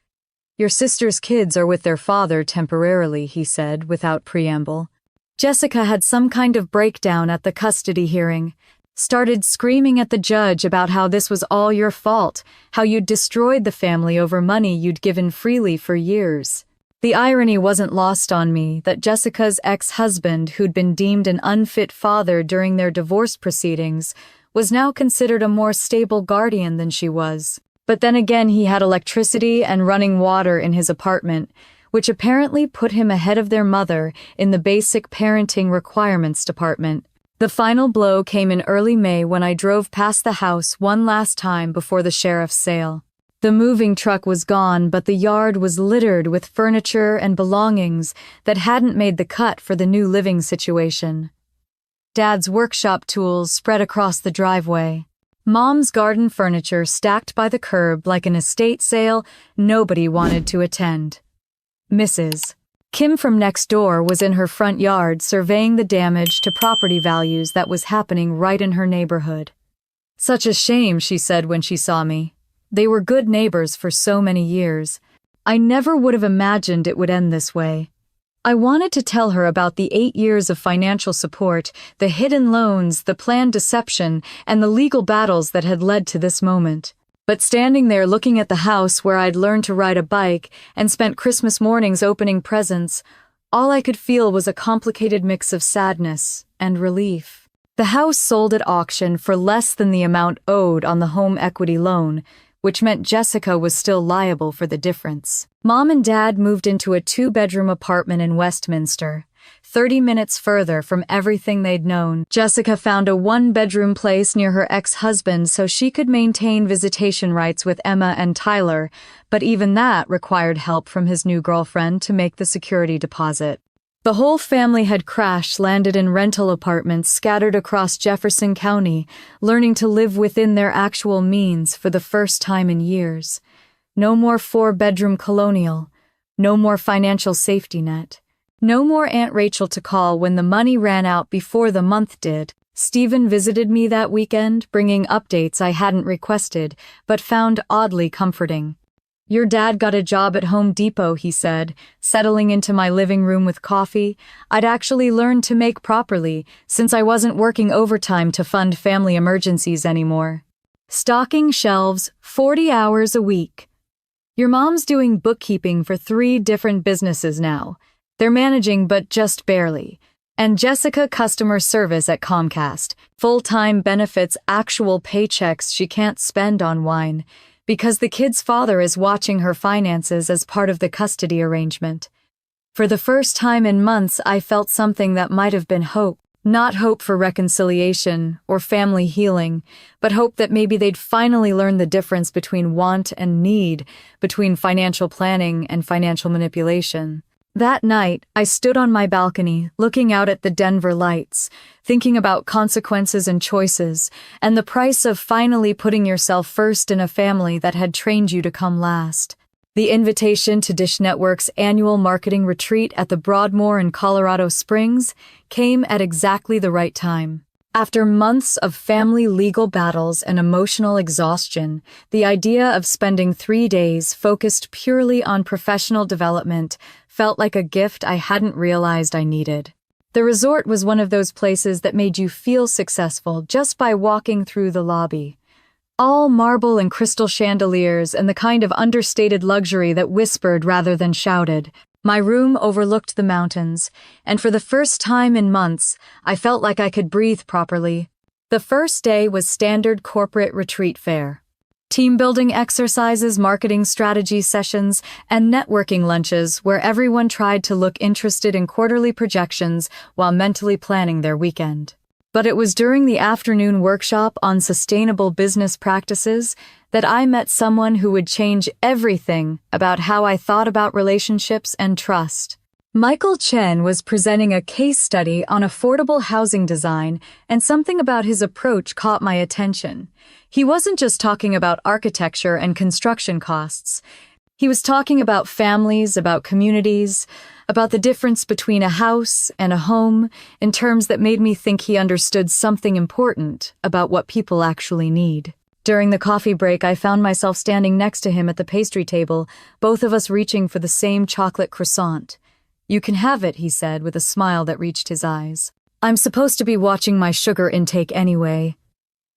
"Your sister's kids are with their father temporarily," he said, without preamble. Jessica had some kind of breakdown at the custody hearing. Started screaming at the judge about how this was all your fault, how you'd destroyed the family over money you'd given freely for years. The irony wasn't lost on me that Jessica's ex-husband, who'd been deemed an unfit father during their divorce proceedings, was now considered a more stable guardian than she was. But then again, he had electricity and running water in his apartment, which apparently put him ahead of their mother in the basic parenting requirements department. The final blow came in early May when I drove past the house one last time before the sheriff's sale. The moving truck was gone, but the yard was littered with furniture and belongings that hadn't made the cut for the new living situation. Dad's workshop tools spread across the driveway. Mom's garden furniture stacked by the curb like an estate sale nobody wanted to attend. Mrs. Kim from next door was in her front yard surveying the damage to property values that was happening right in her neighborhood. "Such a shame," she said when she saw me. "They were good neighbors for so many years. I never would have imagined it would end this way." I wanted to tell her about the 8 years of financial support, the hidden loans, the planned deception, and the legal battles that had led to this moment. But standing there looking at the house where I'd learned to ride a bike and spent Christmas mornings opening presents, all I could feel was a complicated mix of sadness and relief. The house sold at auction for less than the amount owed on the home equity loan, which meant Jessica was still liable for the difference. Mom and Dad moved into a 2-bedroom apartment in Westminster, 30 minutes further from everything they'd known. Jessica found a 1-bedroom place near her ex-husband so she could maintain visitation rights with Emma and Tyler, but even that required help from his new girlfriend to make the security deposit. The whole family had crash-landed in rental apartments scattered across Jefferson County, learning to live within their actual means for the first time in years. No more 4-bedroom colonial. No more financial safety net. No more Aunt Rachel to call when the money ran out before the month did. Stephen visited me that weekend, bringing updates I hadn't requested, but found oddly comforting. "Your dad got a job at Home Depot," he said, settling into my living room with coffee. I'd actually learned to make properly, since I wasn't working overtime to fund family emergencies anymore. Stocking shelves 40 hours a week. "Your mom's doing bookkeeping for 3 different businesses now. They're managing, but just barely. And Jessica customer service at Comcast. Full-time benefits, actual paychecks she can't spend on wine, because the kid's father is watching her finances as part of the custody arrangement." For the first time in months, I felt something that might have been hope. Not hope for reconciliation or family healing, but hope that maybe they'd finally learn the difference between want and need, between financial planning and financial manipulation. That night, I stood on my balcony, looking out at the Denver lights, thinking about consequences and choices, and the price of finally putting yourself first in a family that had trained you to come last. The invitation to Dish Network's annual marketing retreat at the Broadmoor in Colorado Springs came at exactly the right time. After months of family legal battles and emotional exhaustion, the idea of spending 3 days focused purely on professional development felt like a gift I hadn't realized I needed. The resort was one of those places that made you feel successful just by walking through the lobby. All marble and crystal chandeliers and the kind of understated luxury that whispered rather than shouted. My room overlooked the mountains, and for the first time in months, I felt like I could breathe properly. The first day was standard corporate retreat fare. Team-building exercises, marketing strategy sessions, and networking lunches where everyone tried to look interested in quarterly projections while mentally planning their weekend. But it was during the afternoon workshop on sustainable business practices that I met someone who would change everything about how I thought about relationships and trust. Michael Chen was presenting a case study on affordable housing design, and something about his approach caught my attention. He wasn't just talking about architecture and construction costs. He was talking about families, about communities, about the difference between a house and a home in terms that made me think he understood something important about what people actually need. During the coffee break, I found myself standing next to him at the pastry table, both of us reaching for the same chocolate croissant. "You can have it," he said with a smile that reached his eyes. "I'm supposed to be watching my sugar intake anyway."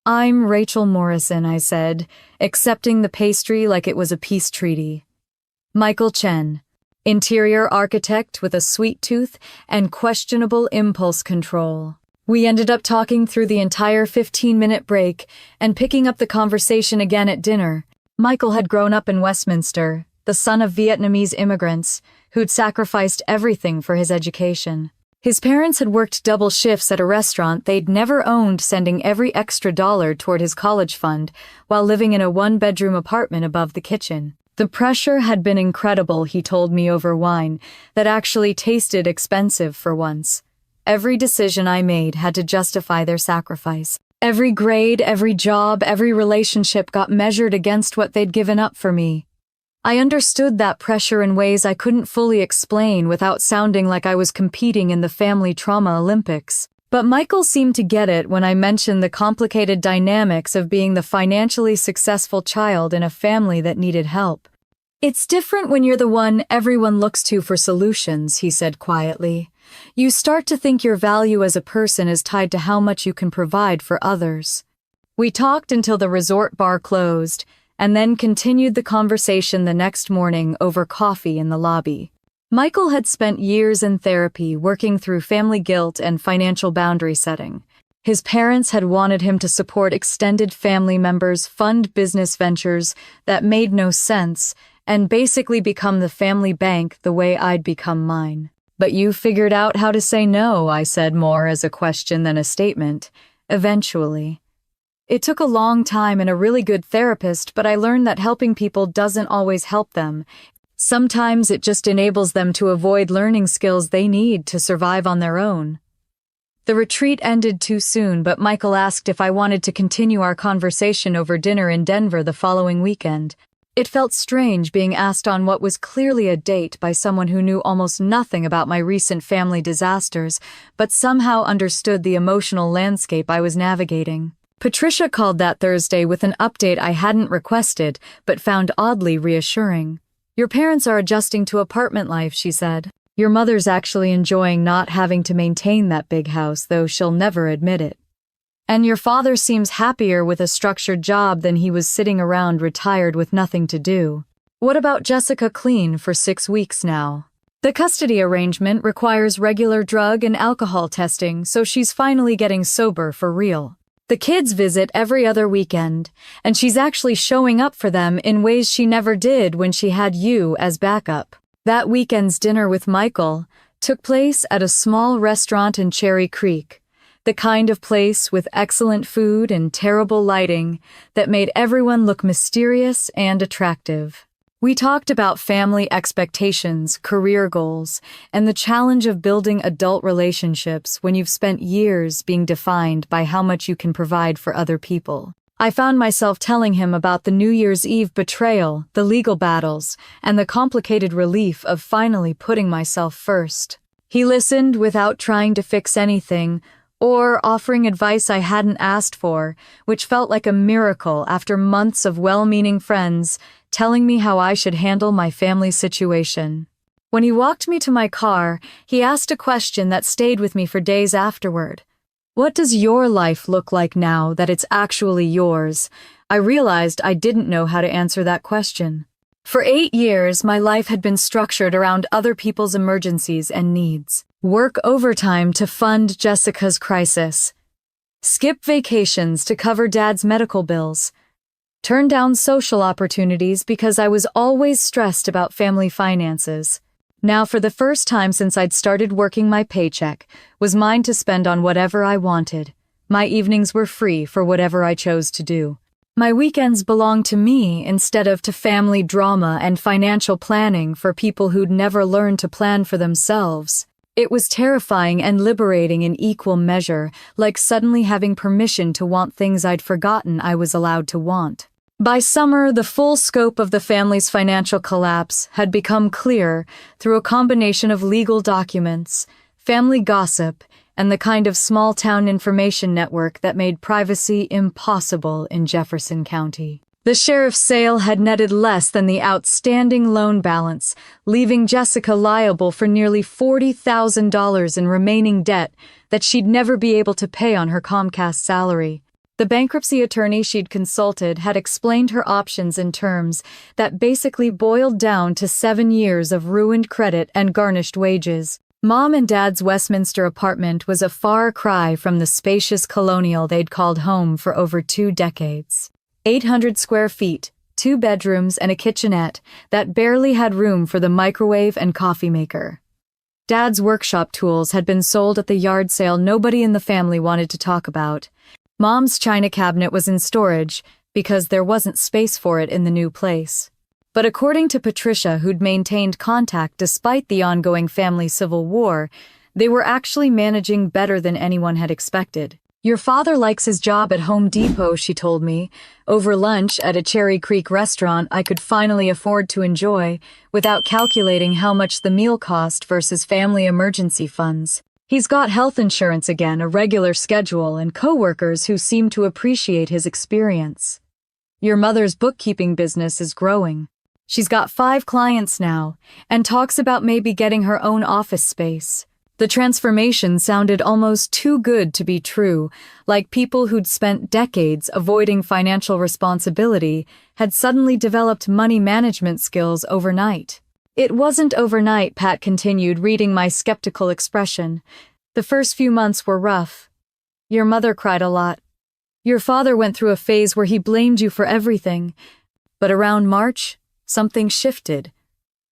"I'm Rachel Morrison," I said, accepting the pastry like it was a peace treaty. Michael Chen, interior architect with a sweet tooth and questionable impulse control. We ended up talking through the entire 15-minute break and picking up the conversation again at dinner. Michael had grown up in Westminster, the son of Vietnamese immigrants, who'd sacrificed everything for his education. His parents had worked double shifts at a restaurant they'd never owned, sending every extra dollar toward his college fund while living in a one-bedroom apartment above the kitchen. The pressure had been incredible, he told me over wine, that actually tasted expensive for once. Every decision I made had to justify their sacrifice. Every grade, every job, every relationship got measured against what they'd given up for me. I understood that pressure in ways I couldn't fully explain without sounding like I was competing in the family trauma Olympics. But Michael seemed to get it when I mentioned the complicated dynamics of being the financially successful child in a family that needed help. It's different when you're the one everyone looks to for solutions, he said quietly. You start to think your value as a person is tied to how much you can provide for others. We talked until the resort bar closed, and then continued the conversation the next morning over coffee in the lobby. Michael had spent years in therapy working through family guilt and financial boundary setting. His parents had wanted him to support extended family members, fund business ventures that made no sense, and basically become the family bank the way I'd become mine. But you figured out how to say no, I said, more as a question than a statement. Eventually. It took a long time and a really good therapist, but I learned that helping people doesn't always help them. Sometimes it just enables them to avoid learning skills they need to survive on their own. The retreat ended too soon, but Michael asked if I wanted to continue our conversation over dinner in Denver the following weekend. It felt strange being asked on what was clearly a date by someone who knew almost nothing about my recent family disasters, but somehow understood the emotional landscape I was navigating. Patricia called that Thursday with an update I hadn't requested, but found oddly reassuring. Your parents are adjusting to apartment life, she said. Your mother's actually enjoying not having to maintain that big house, though she'll never admit it. And your father seems happier with a structured job than he was sitting around retired with nothing to do. What about Jessica clean for 6 weeks now? The custody arrangement requires regular drug and alcohol testing, so she's finally getting sober for real. The kids visit every other weekend, and she's actually showing up for them in ways she never did when she had you as backup. That weekend's dinner with Michael took place at a small restaurant in Cherry Creek, the kind of place with excellent food and terrible lighting that made everyone look mysterious and attractive. We talked about family expectations, career goals, and the challenge of building adult relationships when you've spent years being defined by how much you can provide for other people. I found myself telling him about the New Year's Eve betrayal, the legal battles, and the complicated relief of finally putting myself first. He listened without trying to fix anything or offering advice I hadn't asked for, which felt like a miracle after months of well-meaning friends telling me how I should handle my family situation. When he walked me to my car, he asked a question that stayed with me for days afterward. What does your life look like now that it's actually yours? I realized I didn't know how to answer that question. For 8 years, my life had been structured around other people's emergencies and needs. Work overtime to fund Jessica's crisis. Skip vacations to cover Dad's medical bills. Turn down social opportunities because I was always stressed about family finances. Now, for the first time since I'd started working, my paycheck was mine to spend on whatever I wanted. My evenings were free for whatever I chose to do. My weekends belonged to me instead of to family drama and financial planning for people who'd never learned to plan for themselves. It was terrifying and liberating in equal measure, like suddenly having permission to want things I'd forgotten I was allowed to want. By summer, the full scope of the family's financial collapse had become clear through a combination of legal documents, family gossip, and the kind of small-town information network that made privacy impossible in Jefferson County. The sheriff's sale had netted less than the outstanding loan balance, leaving Jessica liable for nearly $40,000 in remaining debt that she'd never be able to pay on her Comcast salary. The bankruptcy attorney she'd consulted had explained her options in terms that basically boiled down to 7 years of ruined credit and garnished wages. Mom and Dad's Westminster apartment was a far cry from the spacious colonial they'd called home for over 2 decades. 800 square feet, 2 bedrooms and a kitchenette that barely had room for the microwave and coffee maker. Dad's workshop tools had been sold at the yard sale nobody in the family wanted to talk about. Mom's china cabinet was in storage because there wasn't space for it in the new place. But according to Patricia, who'd maintained contact despite the ongoing family civil war, they were actually managing better than anyone had expected. "Your father likes his job at Home Depot," she told me, over lunch at a Cherry Creek restaurant I could finally afford to enjoy without calculating how much the meal cost versus family emergency funds. "He's got health insurance again, a regular schedule, and coworkers who seem to appreciate his experience. Your mother's bookkeeping business is growing. She's got 5 clients now, and talks about maybe getting her own office space." The transformation sounded almost too good to be true, like people who'd spent decades avoiding financial responsibility had suddenly developed money management skills overnight. "It wasn't overnight," Pat continued, reading my skeptical expression. "The first few months were rough. Your mother cried a lot. Your father went through a phase where he blamed you for everything. But around March, something shifted.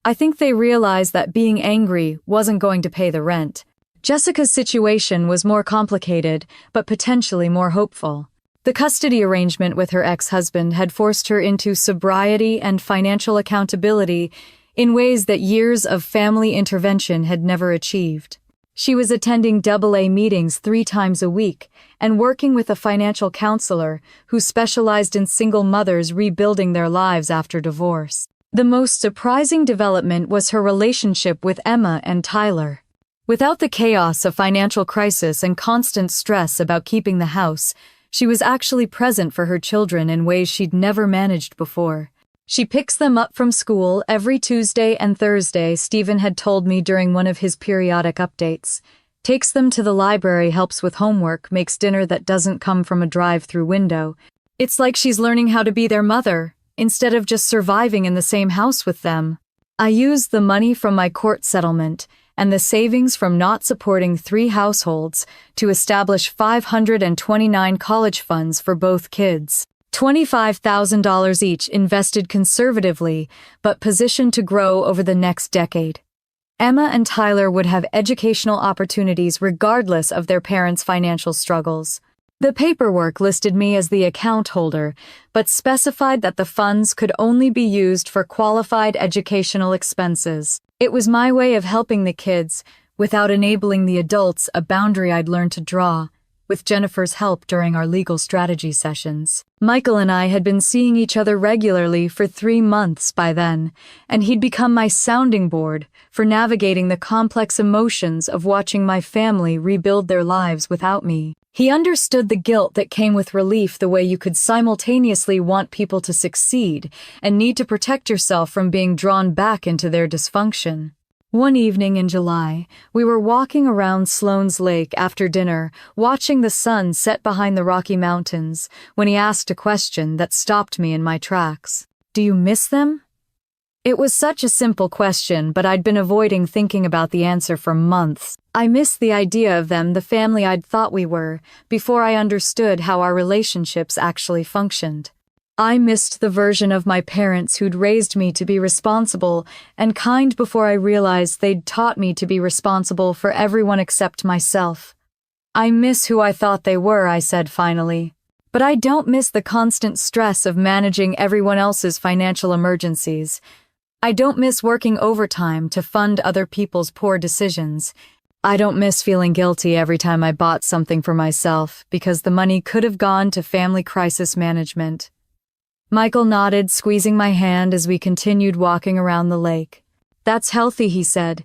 I think they realized that being angry wasn't going to pay the rent. Jessica's situation was more complicated, but potentially more hopeful. The custody arrangement with her ex-husband had forced her into sobriety and financial accountability in ways that years of family intervention had never achieved. She was attending AA meetings 3 times a week and working with a financial counselor who specialized in single mothers rebuilding their lives after divorce. The most surprising development was her relationship with Emma and Tyler. Without the chaos of financial crisis and constant stress about keeping the house, she was actually present for her children in ways she'd never managed before. "She picks them up from school every Tuesday and Thursday," Stephen had told me during one of his periodic updates. "Takes them to the library, helps with homework, makes dinner that doesn't come from a drive-through window. It's like she's learning how to be their mother, instead of just surviving in the same house with them." I used the money from my court settlement and the savings from not supporting 3 households to establish 529 college funds for both kids. $25,000 each, invested conservatively, but positioned to grow over the next decade. Emma and Tyler would have educational opportunities regardless of their parents' financial struggles. The paperwork listed me as the account holder, but specified that the funds could only be used for qualified educational expenses. It was my way of helping the kids, without enabling the adults, a boundary I'd learned to draw, with Jennifer's help during our legal strategy sessions. Michael and I had been seeing each other regularly for 3 months by then, and he'd become my sounding board for navigating the complex emotions of watching my family rebuild their lives without me. He understood the guilt that came with relief, the way you could simultaneously want people to succeed and need to protect yourself from being drawn back into their dysfunction. One evening in July, we were walking around Sloan's Lake after dinner, watching the sun set behind the Rocky Mountains, when he asked a question that stopped me in my tracks. "Do you miss them?" It was such a simple question, but I'd been avoiding thinking about the answer for months. I missed the idea of them, the family I'd thought we were, before I understood how our relationships actually functioned. I missed the version of my parents who'd raised me to be responsible and kind before I realized they'd taught me to be responsible for everyone except myself. "I miss who I thought they were," I said finally. "But I don't miss the constant stress of managing everyone else's financial emergencies. I don't miss working overtime to fund other people's poor decisions. I don't miss feeling guilty every time I bought something for myself because the money could have gone to family crisis management." Michael nodded, squeezing my hand as we continued walking around the lake. "That's healthy," he said.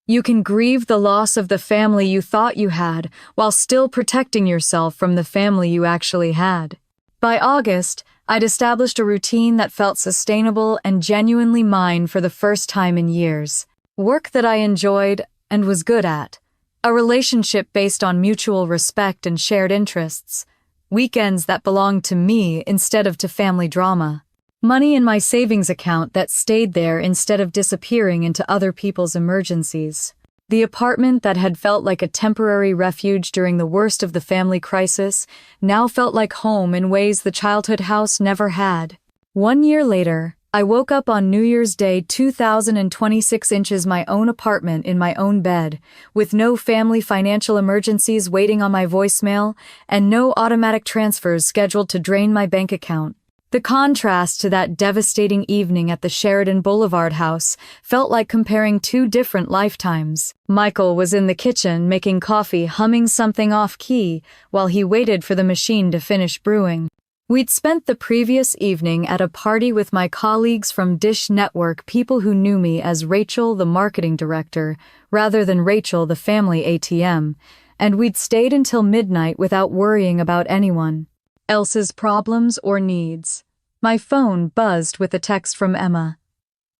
"You can grieve the loss of the family you thought you had while still protecting yourself from the family you actually had." By August, I'd established a routine that felt sustainable and genuinely mine for the first time in years. Work that I enjoyed and was good at. A relationship based on mutual respect and shared interests. Weekends that belonged to me instead of to family drama. Money in my savings account that stayed there instead of disappearing into other people's emergencies. The apartment that had felt like a temporary refuge during the worst of the family crisis now felt like home in ways the childhood house never had. 1 year later, I woke up on New Year's Day 2026 inches my own apartment in my own bed, with no family financial emergencies waiting on my voicemail and no automatic transfers scheduled to drain my bank account. The contrast to that devastating evening at the Sheridan Boulevard house felt like comparing two different lifetimes. Michael was in the kitchen making coffee, humming something off-key, while he waited for the machine to finish brewing. We'd spent the previous evening at a party with my colleagues from Dish Network, people who knew me as Rachel, the marketing director, rather than Rachel, the family ATM, and we'd stayed until midnight without worrying about anyone else's problems or needs. My phone buzzed with a text from Emma.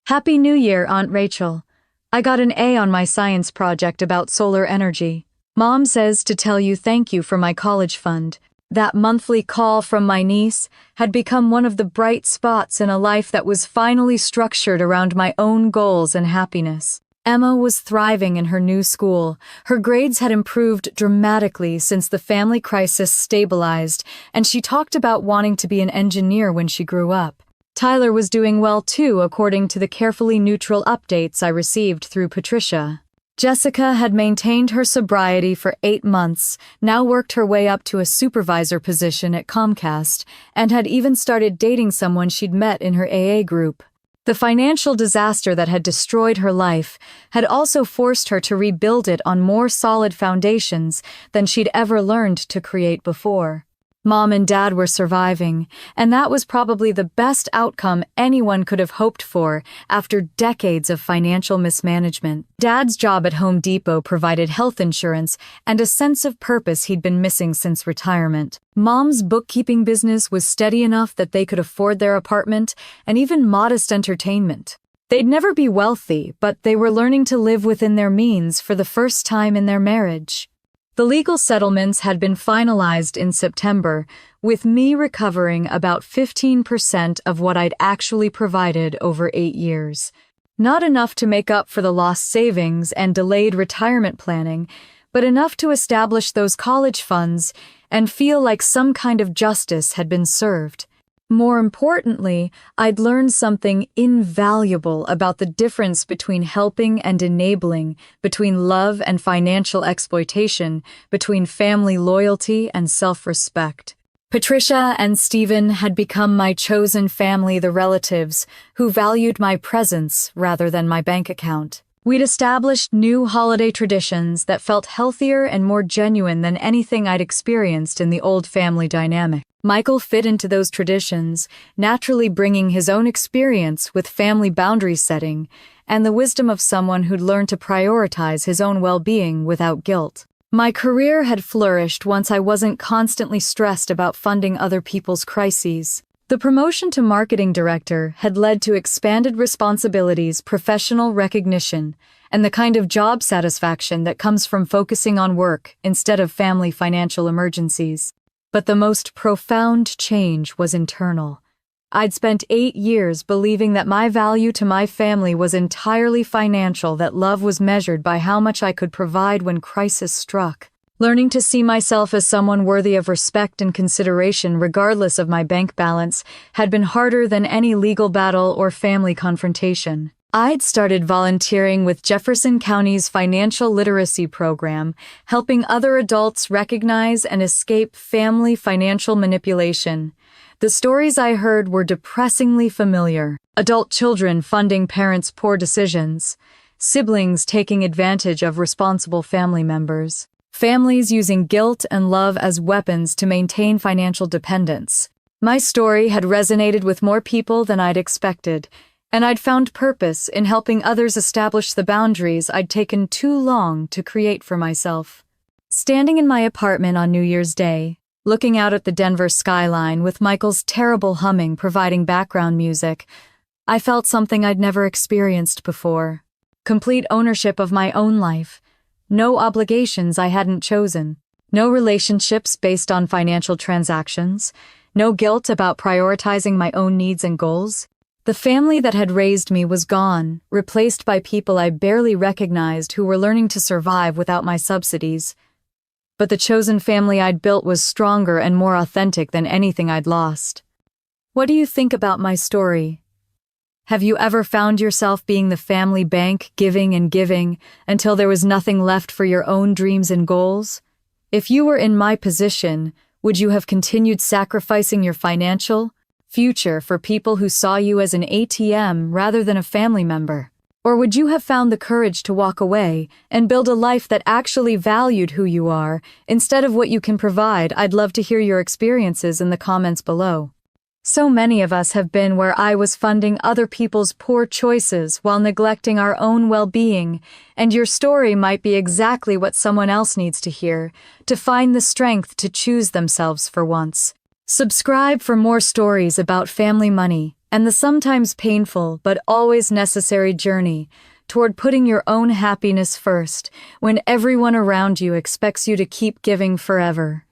"Happy New Year, Aunt Rachel. I got an A on my science project about solar energy. Mom says to tell you thank you for my college fund." That monthly call from my niece had become one of the bright spots in a life that was finally structured around my own goals and happiness. Emma was thriving in her new school. Her grades had improved dramatically since the family crisis stabilized, and she talked about wanting to be an engineer when she grew up. Tyler was doing well too, according to the carefully neutral updates I received through Patricia. Jessica had maintained her sobriety for 8 months, now worked her way up to a supervisor position at Comcast, and had even started dating someone she'd met in her AA group. The financial disaster that had destroyed her life had also forced her to rebuild it on more solid foundations than she'd ever learned to create before. Mom and Dad were surviving, and that was probably the best outcome anyone could have hoped for after decades of financial mismanagement. Dad's job at Home Depot provided health insurance and a sense of purpose he'd been missing since retirement. Mom's bookkeeping business was steady enough that they could afford their apartment and even modest entertainment. They'd never be wealthy, but they were learning to live within their means for the first time in their marriage. The legal settlements had been finalized in September, with me recovering about 15% of what I'd actually provided over 8 years. Not enough to make up for the lost savings and delayed retirement planning, but enough to establish those college funds and feel like some kind of justice had been served. More importantly, I'd learned something invaluable about the difference between helping and enabling, between love and financial exploitation, between family loyalty and self-respect. Patricia and Stephen had become my chosen family, the relatives, who valued my presence rather than my bank account. We'd established new holiday traditions that felt healthier and more genuine than anything I'd experienced in the old family dynamic. Michael fit into those traditions, naturally bringing his own experience with family boundary setting and the wisdom of someone who'd learned to prioritize his own well-being without guilt. My career had flourished once I wasn't constantly stressed about funding other people's crises. The promotion to marketing director had led to expanded responsibilities, professional recognition, and the kind of job satisfaction that comes from focusing on work instead of family financial emergencies. But the most profound change was internal. I'd spent 8 years believing that my value to my family was entirely financial, that love was measured by how much I could provide when crisis struck. Learning to see myself as someone worthy of respect and consideration regardless of my bank balance had been harder than any legal battle or family confrontation. I'd started volunteering with Jefferson County's financial literacy program, helping other adults recognize and escape family financial manipulation. The stories I heard were depressingly familiar. Adult children funding parents' poor decisions, siblings taking advantage of responsible family members, families using guilt and love as weapons to maintain financial dependence. My story had resonated with more people than I'd expected, and I'd found purpose in helping others establish the boundaries I'd taken too long to create for myself. Standing in my apartment on New Year's Day, looking out at the Denver skyline with Michael's terrible humming providing background music, I felt something I'd never experienced before. Complete ownership of my own life. No obligations I hadn't chosen. No relationships based on financial transactions. No guilt about prioritizing my own needs and goals. The family that had raised me was gone, replaced by people I barely recognized who were learning to survive without my subsidies. But the chosen family I'd built was stronger and more authentic than anything I'd lost. What do you think about my story? Have you ever found yourself being the family bank, giving and giving, until there was nothing left for your own dreams and goals? If you were in my position, would you have continued sacrificing your financial future for people who saw you as an ATM rather than a family member? Or would you have found the courage to walk away and build a life that actually valued who you are instead of what you can provide? I'd love to hear your experiences in the comments below. So many of us have been where I was funding other people's poor choices while neglecting our own well-being, and your story might be exactly what someone else needs to hear, to find the strength to choose themselves for once. Subscribe for more stories about family money and the sometimes painful but always necessary journey toward putting your own happiness first when everyone around you expects you to keep giving forever.